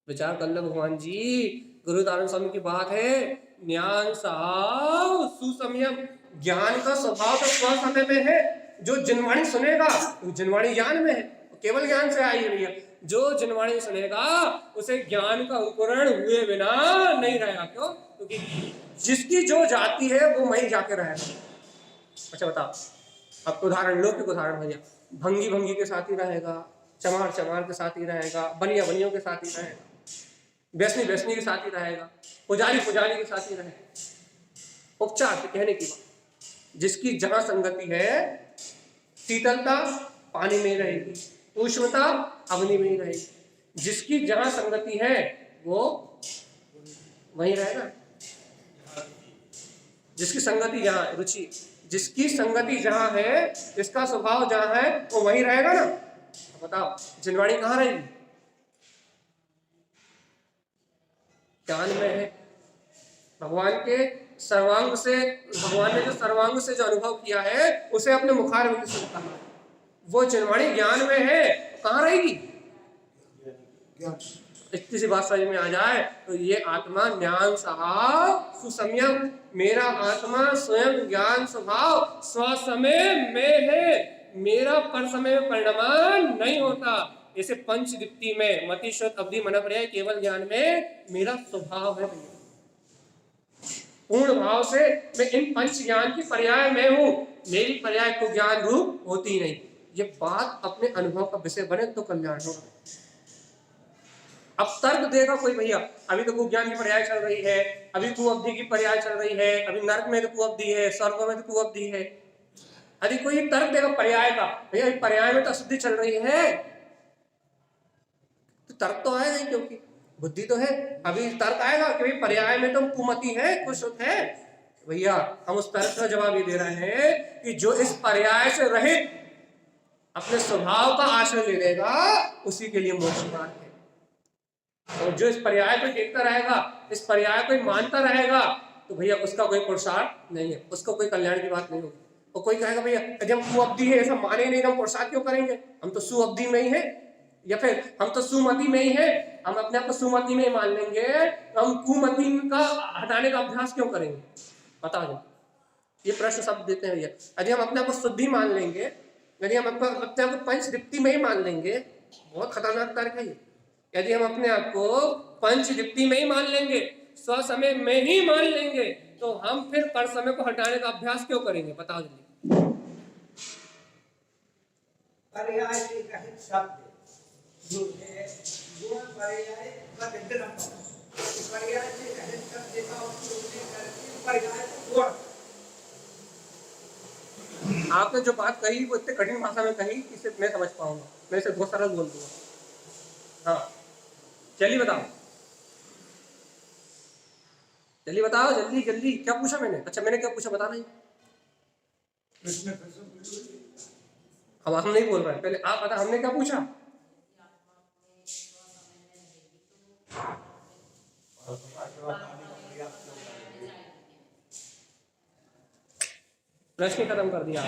विचार कर लो भगवान जी। गुरु दानंद स्वामी की बात है, ज्ञान साव सुसंयम। ज्ञान का स्वभाव तो स्वसमय में है, जो जिनवाणी सुनेगा तो जिनवाणी ज्ञान में है, केवल ज्ञान से आई हुई है। जो जिनवाणी सुनेगा उसे ज्ञान का उपकरण हुए बिना नहीं रहेगा। क्यों? क्योंकि जिसकी जो जाति है वो वहीं जाके रहेगा। अच्छा बताओ, अब उदाहरण लौकिक उदाहरण भैया, भंगी भंगी के साथ ही रहेगा, चमार चमार के साथ ही रहेगा, बनिया बनियों के साथ ही रहेगा, व्यसनी व्यसनी के साथ ही रहेगा, पुजारी पुजारी के साथ ही रहेगा। उपचार से कहने की बात, जिसकी जहां संगति है, शीतलता पानी में रहेगी, उष्णता अग्नि में रहेगी। जिसकी जहां संगति है वो वहीं रहेगा। जिसकी संगति जहां, रुचि, जिसकी संगति जहां है, जिसका स्वभाव जहां है वो वहीं रहेगा ना। बताओ जिनवाणी कहाँ रहेगी? ज्ञान में है, भगवान के सर्वांग से, भगवान ने जो सर्वांग से जो अनुभव किया है उसे अपने मुखारविंद से कहा। वो चिन्माणी ज्ञान में है, कहाँ रहेगी? इतनी सी बात समझ में आ जाए तो ये आत्मा ज्ञान स्वभाव सुसंयम, मेरा आत्मा स्वयं ज्ञान स्वभाव स्वसमय में है, मेरा पर समय में परिणाम नहीं होता। जैसे पंचदीप्ति में मति शुद्ध अवधि मन पर्याय केवल ज्ञान में मेरा स्वभाव है। पूर्ण भाव से मैं इन पंच ज्ञान की पर्याय में हूं, मेरी पर्याय को ज्ञान रूप होती नहीं। ये बात अपने अनुभव का विषय बने तो कल्याण होगा। अब तर्क देगा कोई, भैया अभी तो कुज्ञान की पर्याय चल रही है, अभी कुअवधि की पर्याय चल रही है, अभी नरक में तो कुअवधि है, स्वर्ग में तो कुअवधि है। अरे कोई तर्क देगा पर्याय का, भैया पर्याय में तो अशुद्धि चल रही है, तो तर्क तो आएगा ही, क्योंकि बुद्धि तो है। अभी तर्क आएगा कि भाई पर्याय में तो कुमति है, कुछ है। भैया हम उस तर्क का जवाब ये दे रहे हैं कि जो इस पर्याय से रहित अपने स्वभाव का आश्रय ले लेगा उसी के लिए मोक्ष मार्ग है। और जो इस पर्याय को देखता रहेगा, इस पर्याय को मानता रहेगा, तो भैया उसका कोई पुरुषार्थ नहीं है, उसको कोई कल्याण की बात नहीं होगी। और कोई कहेगा भैया यदि हम कुअवधि है ऐसा माने नहीं तो हम पुरुषार्थ क्यों करेंगे, हम तो सुअवधि में ही है, या फिर हम तो सुमति में ही है, हम अपने आप को सुमति में ही मान लेंगे, तो हम कुमति का हटाने का अभ्यास क्यों करेंगे? बता दो, ये प्रश्न सब देते हैं भैया। यदि हम अपने आप को शुद्धि मान लेंगे, यदि हम अपने आप को पंचदीप्ति में ही मान लेंगे, बहुत खतरनाक तर्क है ये। यदि हम अपने आप को पंचदीप्ति में ही मान लेंगे, स्वसमय में ही मान लेंगे, तो हम फिर पर समय को हटाने का अभ्यास क्यों करेंगे? बताओ जल्दी। पर्याय से रहित शब्द जो है गुण पर्याय का विग्रह, पर्याय से रहित शब्द का उपयोग करके पर्याय को गुण। आपने जो बात कही वो इतने कठिन भाषा में कही कि सिर्फ मैं समझ पाऊंगा, मैं इसे बहुत सरल बोल दूंगा। हाँ चलिए बताओ, जल्दी बताओ, जल्दी जल्दी। क्या पूछा मैंने? अच्छा मैंने क्या पूछा बताना ही। अब हम नहीं बोल रहे हैं, पहले आप बता हमने क्या पूछा। प्रश्न खत्म कर दिया।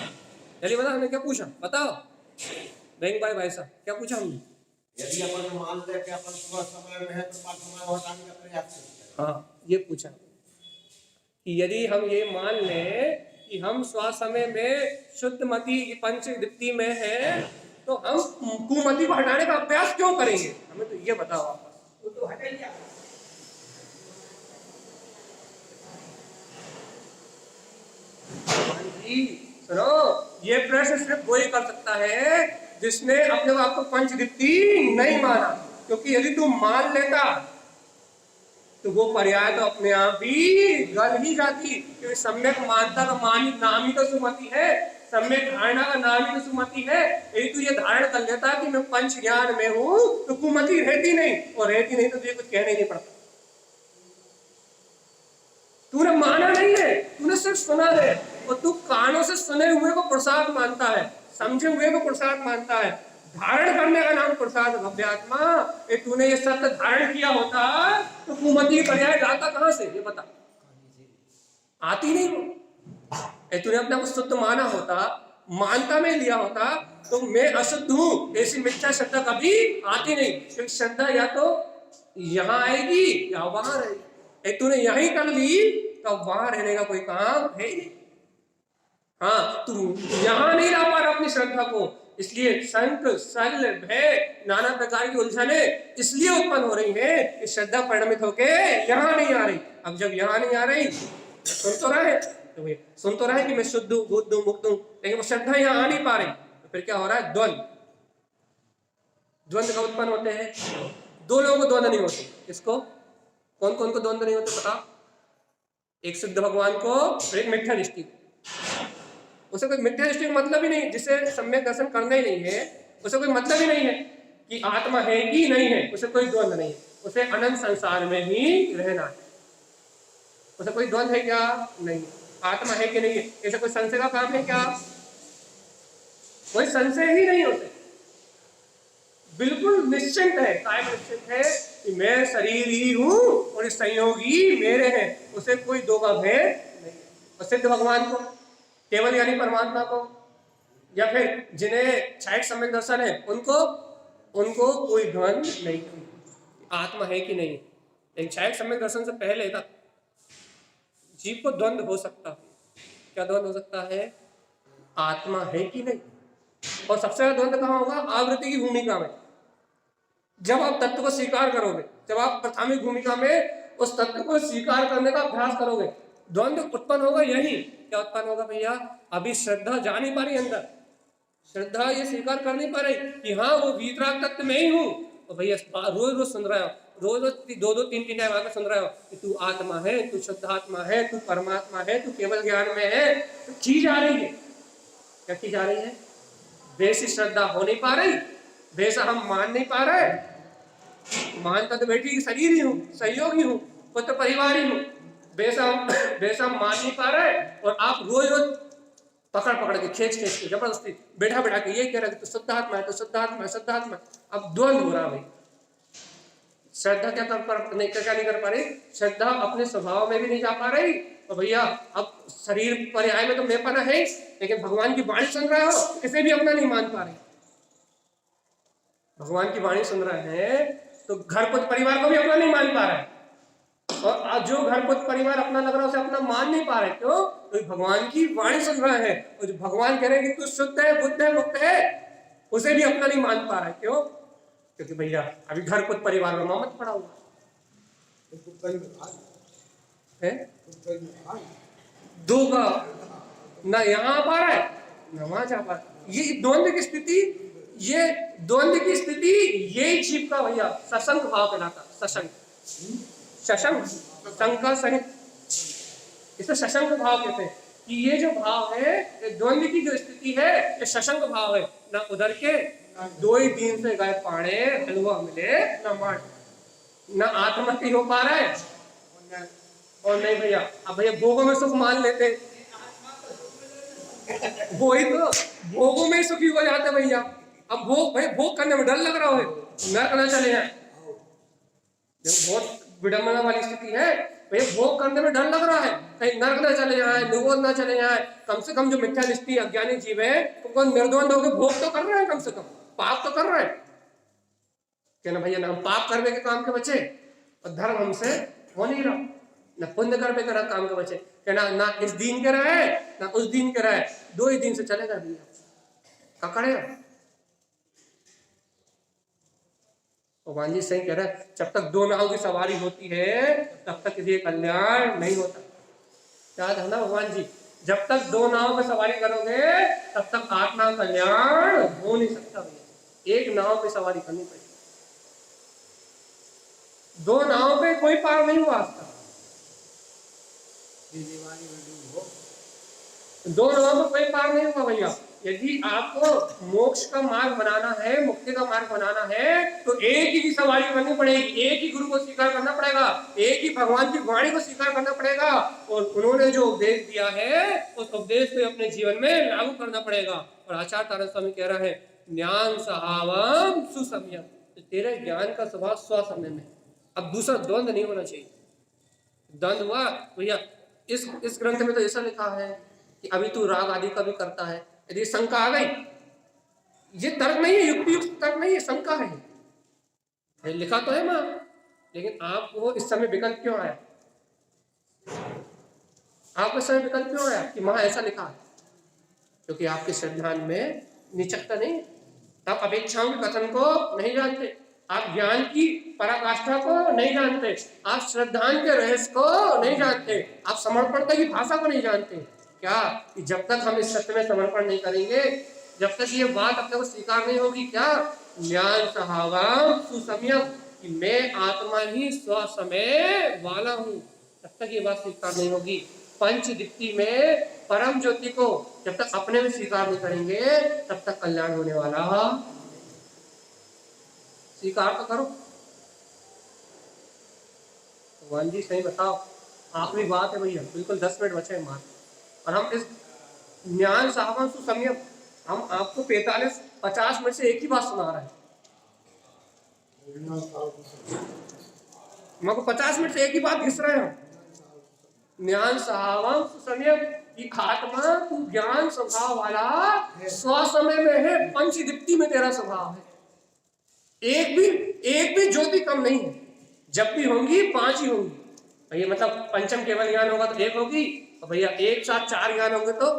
चलिए बता हमने क्या पूछा, बताओ बैंक भाई साहब क्या पूछा हमने? यदि अपन मान ले कि अपन सुबह समय में है तो पाठ समय हटाने का प्रयास करें। हाँ ये पूछा कि यदि हम ये मान लें कि हम स्वसमय में शुद्ध मति पंचदीप्ति में है, तो हम कुमति को हटाने का अभ्यास क्यों करेंगे? हमें तो ये बताओ आप। वो तो हटाइए। जी सुनो, ये प्रश्न सिर्फ वही कर सकता है जिसने अपने आप को पंचदीप्ति नहीं माना, क्योंकि यदि तू मान लेता तो वो पर्याय तो अपने आप ही गल ही जाती। क्योंकि सम्यक मानता का नाम ही तो सुमति है, सम्यक धारणा का नाम ही तो सुमति है। यदि तू ये धारण कर लेता कि मैं पंच ज्ञान में हूं तो कुमति रहती नहीं, और रहती नहीं तो तुझे कुछ कहने नहीं पड़ता। तूने माना नहीं है, तूने सिर्फ सुना है, और तू कानों से सुने हुए को प्रसाद मानता है, समझे हुए को प्रसाद मानता है। धारण करने का नाम प्रसाद भव्यात्मा। तूने ये सत्य धारण किया होता तो कुमति पर्याय लाता कहां से, ये बता। आती नहीं वो। तूने अपने आप को शुद्ध माना होता, मानता में लिया होता, तो मैं अशुद्ध हूं ऐसी मिथ्या श्रद्धा कभी आती नहीं। क्योंकि श्रद्धा या तो यहां आएगी या वहां रहेगी। तूने यही कर ली तो वहां रहने का कोई काम है ही नहीं। हाँ तू यहां नहीं ला पा रहा अपनी श्रद्धा को, इसलिए संक सल भय नाना प्रकार की उलझने इसलिए उत्पन्न हो रही है कि श्रद्धा परिणमित होके यहाँ नहीं आ रही। अब जब यहाँ नहीं आ रही, सुन तो रहे तो भाई सुन तो रहे कि मैं शुद्ध हूँ, बुद्ध हूँ, मुक्त हूँ, लेकिन वो श्रद्धा यहाँ आ नहीं पा रही, तो फिर क्या हो रहा है? द्वंद। द्वंद का उत्पन्न होते हैं। दो लोगों को द्वंद नहीं होते। किसको? कौन कौन को द्वंद नहीं होते बताओ? एक शुद्ध भगवान को और एक मिथ्या दृष्टि को। उसे कोई मिथ्या दृष्टि का मतलब ही नहीं, जिसे सम्यक दर्शन करना ही नहीं है, उसे कोई मतलब ही नहीं है कि आत्मा है कि नहीं है, उसे कोई द्वंद नहीं है। उसे अनंत संसार में ही रहना है, उसे कोई द्वंद है क्या? नहीं। आत्मा है कि नहीं है, ऐसा कोई संशय का काम है क्या? कोई संशय ही नहीं होते, बिल्कुल निश्चिंत है, कायम निश्चिंत है कि मैं शरीर ही हूं और संयोगी मेरे हैं। उसे कोई दो का भेद नहीं। और सिद्ध भगवान को, केवल यानी परमात्मा को, या फिर जिन्हें क्षयिक सम्यक दर्शन है उनको कोई द्वंद नहीं, आत्मा है कि नहीं। लेकिन क्षयिक सम्यक दर्शन से पहले का जीव को द्वंद हो सकता है। क्या द्वंद हो सकता है? आत्मा है कि नहीं। और सबसे ज्यादा द्वंद कहाँ होगा? आवृत्ति की भूमिका में। जब आप तत्व को स्वीकार करोगे, जब आप प्राथमिक भूमिका में उस तत्व को स्वीकार करने का अभ्यास करोगे, द्वंद उत्पन्न होगा। यही क्या उत्पन्न होगा भैया? अभी श्रद्धा जा नहीं पा रही अंदर, श्रद्धा ये स्वीकार कर नहीं पा रही कि हाँ वो वीतराग तत्व में ही हूँ। तो भैया रोज रोज सुन रहे हो, रोज रोज दो दो तीन तीन टाइम सुन रहे हो कि तू आत्मा है, तू शुद्धात्मा है, तू परमात्मा है, तू केवल ज्ञान में है। तो की जा रही है, क्या की जा रही है? वैसी श्रद्धा हो नहीं पा रही, वैसा हम मान नहीं पा रहे। मानता तो बेटी की शरीर ही हूँ, सहयोगी हूँ, पुत्र परिवार ही हूँ, वैसा हम मान नहीं पा रहे। और आप रोज रोज पकड़ के खींच के जबरदस्ती बैठा के ये कह रहे तो शुद्धात्मा है, तो शुद्धात्मा है, शुद्धात्मा। अब द्वंद हो रहा भाई। श्रद्धा क्या नहीं कर पा रही? श्रद्धा अपने स्वभाव में भी नहीं जा पा रही। तो भैया अब शरीर पर्याय में तो मैं पना है, लेकिन भगवान की वाणी सुन रहे हो, इसे भी अपना नहीं मान पा रहे। भगवान की वाणी सुन रहे हैं तो घर पुत्र परिवार को भी अपना नहीं मान पा रहे। और आज जो घर पुत्र परिवार अपना लग रहा है उसे अपना मान नहीं पा रहे। क्यों? तो भगवान की वाणी सुन रहे हैं और जो भगवान कह रहे हैं कि तू शुद्ध है, बुद्ध है, मुक्त है, उसे भी अपना नहीं मान पा रहे। क्यों? क्योंकि भैया अभी घर पुत्र परिवार में ममत पड़ा हुआ है। दो का ना यहाँ आ पा रहा है ना वहां जा पा रहा है। ये द्वंद की स्थिति, ये जीव का भैया सशंक भाव कहलाता। सशंक शंका सहित, इसे सशंक भाव कहते हैं कि ये जो भाव है, ये द्वंद की जो स्थिति है, ये सशंक भाव है। ना उधर के दो ही दिन से गए पाने हलवा मिले ना मान, ना आत्महत्या हो पा रहा है और नहीं भैया अब भैया भोगों में सुख मान लेते, वही तो भोगों में सुखी हो जाते भैया। अब भोग करने में डर लग रहा है, नरक न चले जाए। बहुत विडंबना वाली स्थिति है भैया, भोग करने में डर लग रहा है कहीं नरक न चले जाए, निगोद न चले जाए। कम से कम जो मिथ्या दृष्टि अज्ञानी जीव है उनको निर्द्वंद होकर भोग तो कर रहे हैं, कम से कम पाप तो कर रहे हैं। क्या ना भैया, ना हम पाप करने के काम के बचे और धर्म हमसे हो नहीं रहा, ना पुण्य करने के काम के बचे। क्या ना इस दिन के रहे ना उस दिन के रहे, दो ही दिन से चलेगा भैया, क्या करेगा? भगवान जी सही कह रहे हैं, जब तक दो नाव की सवारी होती है तब तक किसी कल्याण नहीं होता। याद है ना भगवान जी, जब तक दो नाव में सवारी करोगे तब तक आत्मा कल्याण हो नहीं सकता भैया। एक नाव पे सवारी करनी पड़ेगी, दो नाव पे कोई पार नहीं हुआ आज तक। दो नाव पे कोई पार नहीं हुआ भैया। यदि आपको मोक्ष का मार्ग बनाना है, मुक्ति का मार्ग बनाना है, तो एक ही की सवारी करनी पड़ेगी, एक ही गुरु को स्वीकार करना पड़ेगा, एक ही भगवान की वाणी को स्वीकार करना पड़ेगा और उन्होंने जो उपदेश दिया है उस उपदेश को अपने जीवन में लागू करना पड़ेगा। और आचार्य तारण स्वामी कह रहा है, ज्ञान सहावम सुसमयम, तो तेरे ज्ञान का स्वभाव स्वसमय में। अब दूसरा द्वंद नहीं होना चाहिए। द्वंद हुआ भैया, इस ग्रंथ में तो ऐसा लिखा है कि अभी तू राग आदि का भी करता है, यदि शंका आ गई, ये तर्क नहीं है, युक्त तर्क नहीं है, शंका है। लिखा तो है मां, लेकिन आपको इस समय विकल्प क्यों आया? आपको इस समय विकल्प क्यों आया कि मां ऐसा लिखा है? क्योंकि आपके श्रद्धान में निचकता नहीं, आप अपेक्षाओं के कथन को नहीं जानते, आप ज्ञान की पराकाष्ठा को नहीं जानते, आप श्रद्धान के रहस्य को नहीं जानते, आप समर्पणता की भाषा को नहीं जानते। क्या कि जब तक हम इस सत्य में समर्पण नहीं करेंगे, जब तक ये बात अपने को स्वीकार नहीं होगी, क्या ज्ञान सहावम सुसमयम, कि मैं आत्मा ही स्वसमय वाला हूँ, तब तक ये बात स्वीकार नहीं होगी। पंच दीप्ति में परम ज्योति को जब तक अपने में स्वीकार नहीं करेंगे तब तक कल्याण होने वाला। स्वीकार तो करो। भगवान जी सही बताओ, आखिरी बात है भैया, बिल्कुल 10 मिनट बचे हैं मात्र, और हम इस ज्ञान साहबन सुसमयम, हम आपको 45-50 मिनट से एक ही बात सुना रहे हैं। हमको 50 मिनट से एक ही बात घिस रहे हैं। ज्ञान स्वभावम सुसंयम, कि आत्मा तू ज्ञान स्वभाव वाला स्वसमय में है, पंचदीप्ति में तेरा स्वभाव है। एक भी ज्योति कम नहीं है, जब भी होंगी 5 ही होंगी भैया। मतलब पंचम केवल ज्ञान होगा तो 1 होगी, और भैया एक साथ 4 ज्ञान होंगे तो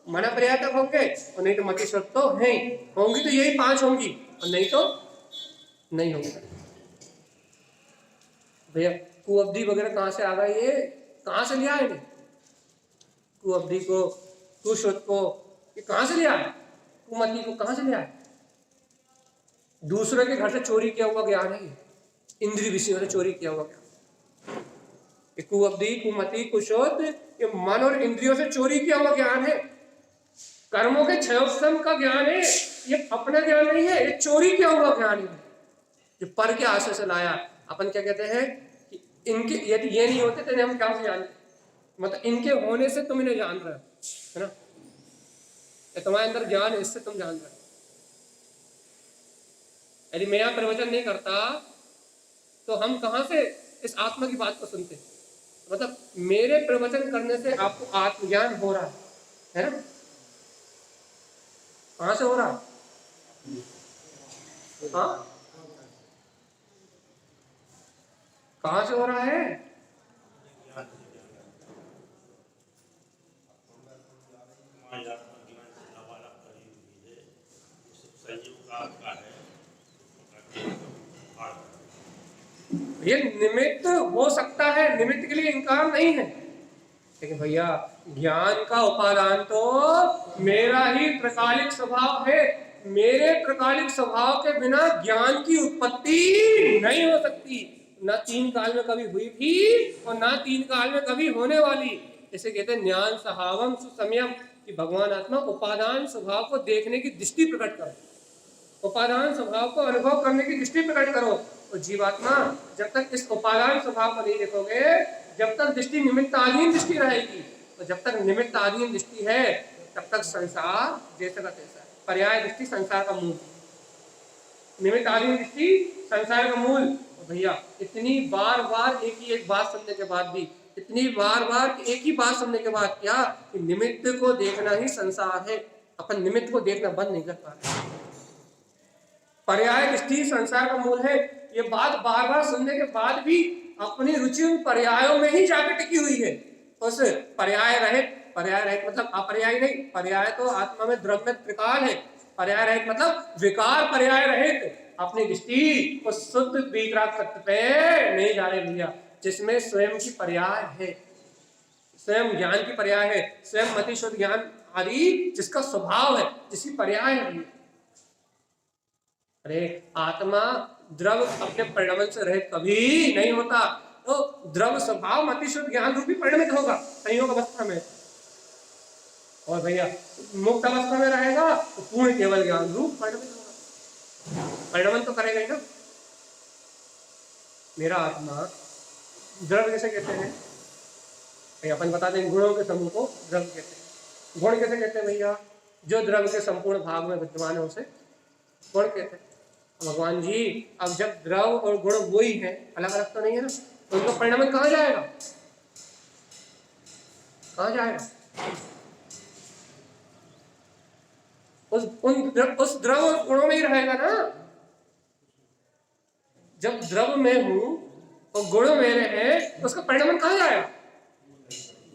मन पर्यायतक होंगे, और नहीं तो मति शुद्ध तो है ही होंगी, तो यही 5 होंगी, और नहीं तो नहीं होंगे भैया। कुअब्धि वगैरह कहाँ से आ गए, ये कहाँ से लिया है इन्हें? कुअब्धि को, कुशुद्ध को, ये कहाँ से लिया है? कुमति को कहाँ से लिया है? दूसरे के घर से चोरी किया हुआ ज्ञान है ये, इंद्रिय विषयों से चोरी किया हुआ ज्ञान। ये कुअब्धि, कुमति, कुशुद्ध, ये मन और इंद्रियों से चोरी किया हुआ ज्ञान है, कर्मों के क्षयोपशम का ज्ञान है, ये अपना ज्ञान नहीं है, ये चोरी किया हुआ ज्ञान है, ये पर के आशय से लाया। अपन क्या कहते हैं कि इनके यदि ये नहीं होते तो हम क्या से जानते, मतलब इनके होने से तुम इन्हें जान रहे हो, है ना, ये तुम्हारे अंदर ज्ञान है, इससे तुम जान रहे हो। यदि मैं यहाँ प्रवचन नहीं करता तो हम कहाँ से इस आत्मा की बात को सुनते? मतलब मेरे प्रवचन करने से आपको आत्मज्ञान हो रहा है ना? कहाँ से हो रहा है? हाँ, कहाँ से हो रहा है? ये निमित्त हो सकता है, निमित्त के लिए इनकार नहीं है, लेकिन भैया ज्ञान का उपादान तो मेरा ही त्रिकालिक स्वभाव है। मेरे त्रिकालिक स्वभाव के बिना ज्ञान की उत्पत्ति नहीं हो सकती, ना 3 काल में कभी हुई थी और ना 3 काल में कभी होने वाली। इसे कहते हैं ज्ञान स्वभावम सुसंयम, कि भगवान आत्मा उपादान स्वभाव को देखने की दृष्टि प्रकट करो, उपादान स्वभाव को अनुभव करने की दृष्टि प्रकट करो। और जीवात्मा जब तक इस उपादान स्वभाव को नहीं देखोगे, जब तक दृष्टि निमित्ताधीन दृष्टि रहेगी, तो जब तक निमित्ताधीन दृष्टि है तब तक संसार जैसा का तैसा है। पर्याय दृष्टि संसार का मूल, निमित्ताधीन दृष्टि संसार का मूल। भैया इतनी बार बार एक ही एक बात सुनने के बाद भी, इतनी बार बार एक ही बात सुनने के बाद क्या, कि निमित्त को देखना ही संसार है, अपन निमित्त को देखना बंद नहीं कर पा रहे। पर्याय दृष्टि संसार का मूल है, ये बात बार बार सुनने के बाद भी अपनी रुचि उन पर्यायों में ही जाकर टिकी हुई है। उस पर्याय रहित मतलब अपर्याय नहीं, पर्याय तो आत्मा में द्रव्य में त्रिकाल है, पर्याय रहित मतलब विकार पर्याय रहित अपनी दृष्टि उस शुद्ध वितराग तत्व पे नहीं जा रहे भैया, जिसमें स्वयं की पर्याय है, स्वयं ज्ञान की पर्याय है, स्वयं मति शुद्ध ज्ञान आदि जिसका स्वभाव है, जिसकी पर्याय है। अरे आत्मा द्रव अपने परिणमन से रहित कभी नहीं होता, तो द्रव स्वभाव मति शुद्ध ज्ञान रूपी परिणमित होगा संयोग अवस्था में, और भैया मुक्त अवस्था में रहेगा तो पूर्ण केवल ज्ञान रूप परिणमित होगा, परिणमन तो करेगा ही ना। मेरा आत्मा द्रव कैसे कहते हैं भैया, अपन बता दें गुणों के समूह को द्रव कहते हैं। गुण कैसे कहते हैं भैया? जो द्रव के संपूर्ण भाग में विद्यमान है उसे गुण कहते हैं। भगवान जी अब जब द्रव और गुण वही है, अलग अलग तो नहीं है ना, तो उनका परिणमन कहाँ जाएगा? कहाँ जाएगा? उस द्रव और गुणों में ही रहेगा ना। जब द्रव में हूं और गुण मेरे हैं तो उसका परिणमन कहाँ जाएगा?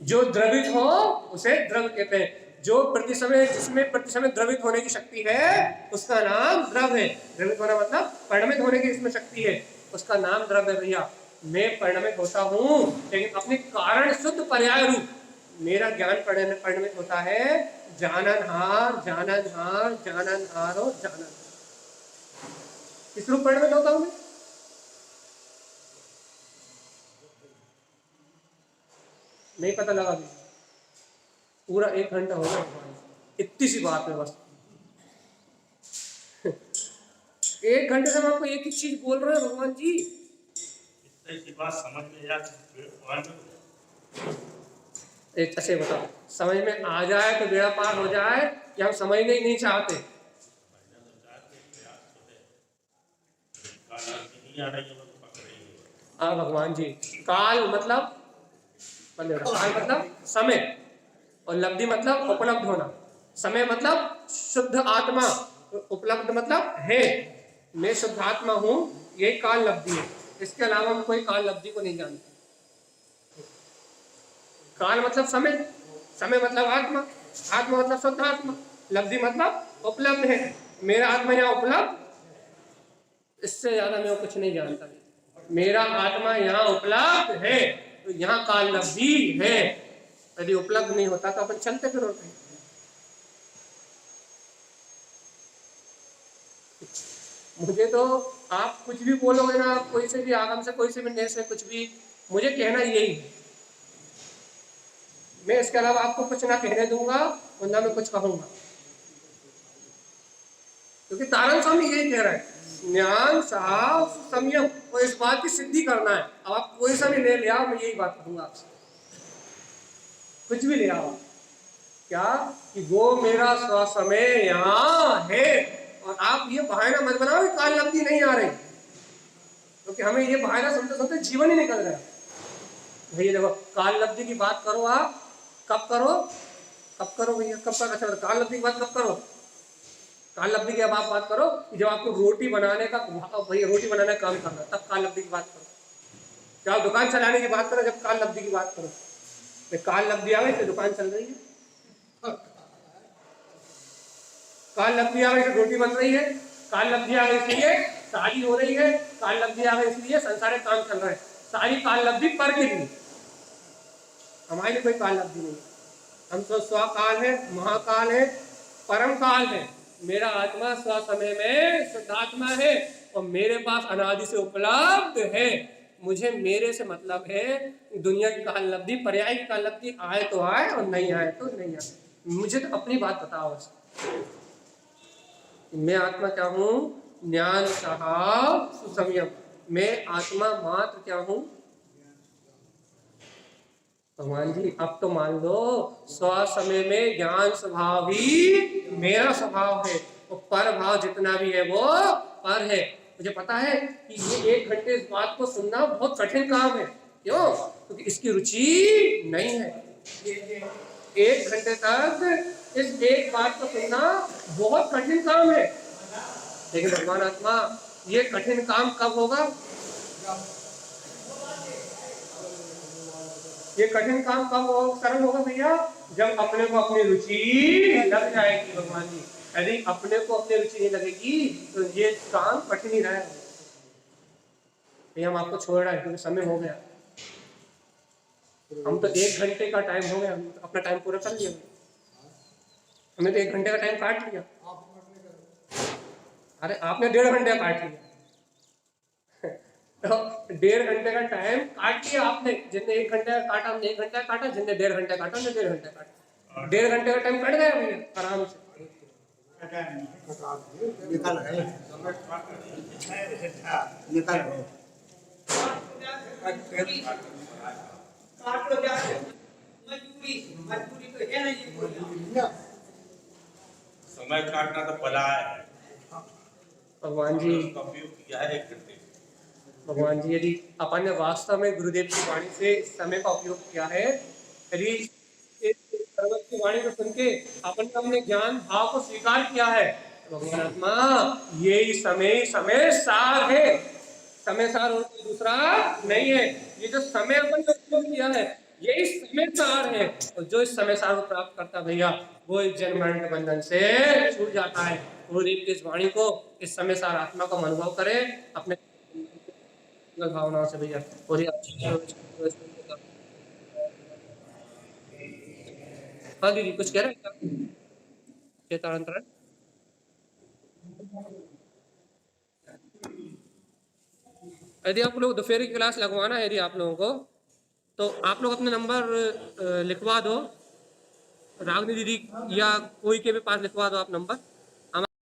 जो द्रवित हो उसे द्रव कहते हैं, जो प्रति समय जिसमें प्रति समय द्रवित होने की शक्ति है उसका नाम द्रव है। द्रवित होना मतलब परिणमित होने की इसमें शक्ति है, उसका नाम द्रव है भैया। मैं परिणमित होता हूँ लेकिन अपने कारण शुद्ध पर्याय रूप मेरा ज्ञान परिणमित होता है, जाननहार जाननहार जाननहार और जानन। किस रूप परिणमित होता हूँ मैं? नहीं पता लगा भी, पूरा 1 घंटा हो गया इतनी सी बात में बस। 1 घंटे से हम आपको एक ही चीज बोल रहे हैं भगवान जी, इतनी सी बात समझ में एक अच्छे बताओ, समझ में आ जाए तो बेड़ा पार हो जाए, या हम समझने ही नहीं चाहते? हाँ भगवान जी, काल मतलब काल मतलब समय, और लब्धि मतलब उपलब्ध होना। समय मतलब शुद्ध आत्मा, उपलब्ध मतलब है, मैं शुद्ध आत्मा हूँ, ये काल लब्धि है। इसके अलावा हम कोई काल लब्धि को नहीं जानते। काल मतलब समय, समय मतलब आत्मा, आत्मा मतलब शुद्ध आत्मा, लब्धि मतलब उपलब्ध है। मेरा आत्मा यहाँ उपलब्ध, इससे ज्यादा मैं कुछ नहीं जानता। मेरा आत्मा यहाँ उपलब्ध है, तो यहाँ काल लब्धि है। यदि उपलब्ध नहीं होता तो अपन चलते फिर होते। मुझे तो आप कुछ भी बोलोगे ना, कोई से भी आगम से, कोई से भी नए से, कुछ भी, मुझे कहना यही है। मैं इसके अलावा आपको कुछ ना कहने दूंगा और ना मैं कुछ कहूंगा, क्योंकि तारण स्वामी यही कह रहा है, ज्ञान साहब संयम, और इस बात की सिद्धि करना है। अब आप कोई सा भी ले लिया, मैं यही बात कहूंगा आपसे, कुछ भी ले आओ, क्या कि वो मेरा स्वसमय यहाँ है। और आप ये बहाना मत बनाओ कि काल लब्धि नहीं आ रही, क्योंकि हमें ये बहाना सुनते सुनते जीवन ही निकल रहा है। भैया देखो, काल लब्धि की बात करो आप, कब करो, कब करो भैया, कब कर, अच्छा काल लब्धि की बात कब करो? काल लब्धि की अब आप बात करो कि जब आपको रोटी बनाने का, भैया रोटी बनाने का काम करना, तब काल लब्धि की बात करो। जब आप दुकान चलाने की बात करो, जब काल लब्धि की बात करो। काल लब्धि आ गई तो दुकान चल रही है, काल लब्धि आ गई तो रोटी बन रही है, काल लब्धि आ गई इसलिए शादी हो रही है, काल लब्धि आ गई इसलिए संसारिक काम चल रहा है। सारी काल लब्धि पर के लिए, हमारे लिए कोई काल लब्धि नहीं है। हम तो स्वकाल है, महाकाल है, परम काल है। मेरा आत्मा स्व समय में शुद्धात्मा है और मेरे पास अनादि से उपलब्ध है। मुझे मेरे से मतलब है, दुनिया की काल लब्धि, पर्याय की काल लब्धि आए तो आए और नहीं आए तो नहीं आए। मुझे तो अपनी बात बताओ, मैं आत्मा क्या हूँ? ज्ञान साहब सुसंयम, मैं आत्मा मात्र क्या हूँ? भगवान जी अब तो मान लो, स्व समय में ज्ञान स्वभाव ही मेरा स्वभाव है, और पर भाव जितना भी है वो पर है। मुझे पता है कि ये 1 घंटे इस बात को सुनना बहुत कठिन काम है। क्यों? क्योंकि इसकी रुचि नहीं है। 1 घंटे तक इस एक बात को सुनना बहुत कठिन काम है। लेकिन भगवान आत्मा, ये कठिन काम कब होगा? ये कठिन काम कब सरल होगा भैया? जब अपने को अपनी रुचि लग जाएगी। भगवान जी, यदि अपने को अपनी रुचि नहीं लगेगी तो ये काम कठिन ही रहेगा। हम आपको छोड़ रहे हैं क्योंकि समय हो गया। हम तो 1 घंटे का टाइम हो गया, हम तो अपना टाइम पूरा कर लिया। हमने तो 1 घंटे का टाइम काट लिया। अरे आपने 1.5 घंटे का काट लिया। तो 1.5 घंटे का टाइम काट लिया आपने। जिसने 1 घंटे का काटा हमने 1 घंटा काटा, जिसने 1.5 घंटे काटा हमने 1.5 घंटे काटा। 1.5 घंटे का टाइम कट गया भैया आराम से। निकल गए, निकल गए। काट लो जाके, मजबूरी, मजबूरी तो है नहीं। समय काटना तो भला है। भगवान जी, उसका उपयोग किया है 1 घंटे। भगवान जी, यदि अपन ने वास्तव में गुरुदेव की वाणी से समय का उपयोग किया है, यदि इस सर्वज्ञ की वाणी को सुन के अपन ने अपने ज्ञान भाव को स्वीकार किया है, तो भगवान आत्मा यही समय, समय सार है। समय सार और कोई दूसरा नहीं है। ये जो समय अपन ने उपयोग किया है, यही समय सार है। और जो इस समय सार को प्राप्त करता भैया, वो इस जन्म मरण के बंधन से छूट जाता है। गुरुदेव की इस वाणी को, इस समय सार आत्मा का अनुभव करे अपने भावनाओं से भैया। और हाँ दीदी कुछ कह रहे हैं क्या? तारंतरण यदि आप लोग दोपहर की क्लास लगवाना है यदि आप लोगों को, तो आप लोग अपने नंबर लिखवा दो, रागनी दीदी या कोई के भी पास लिखवा दो आप नंबर।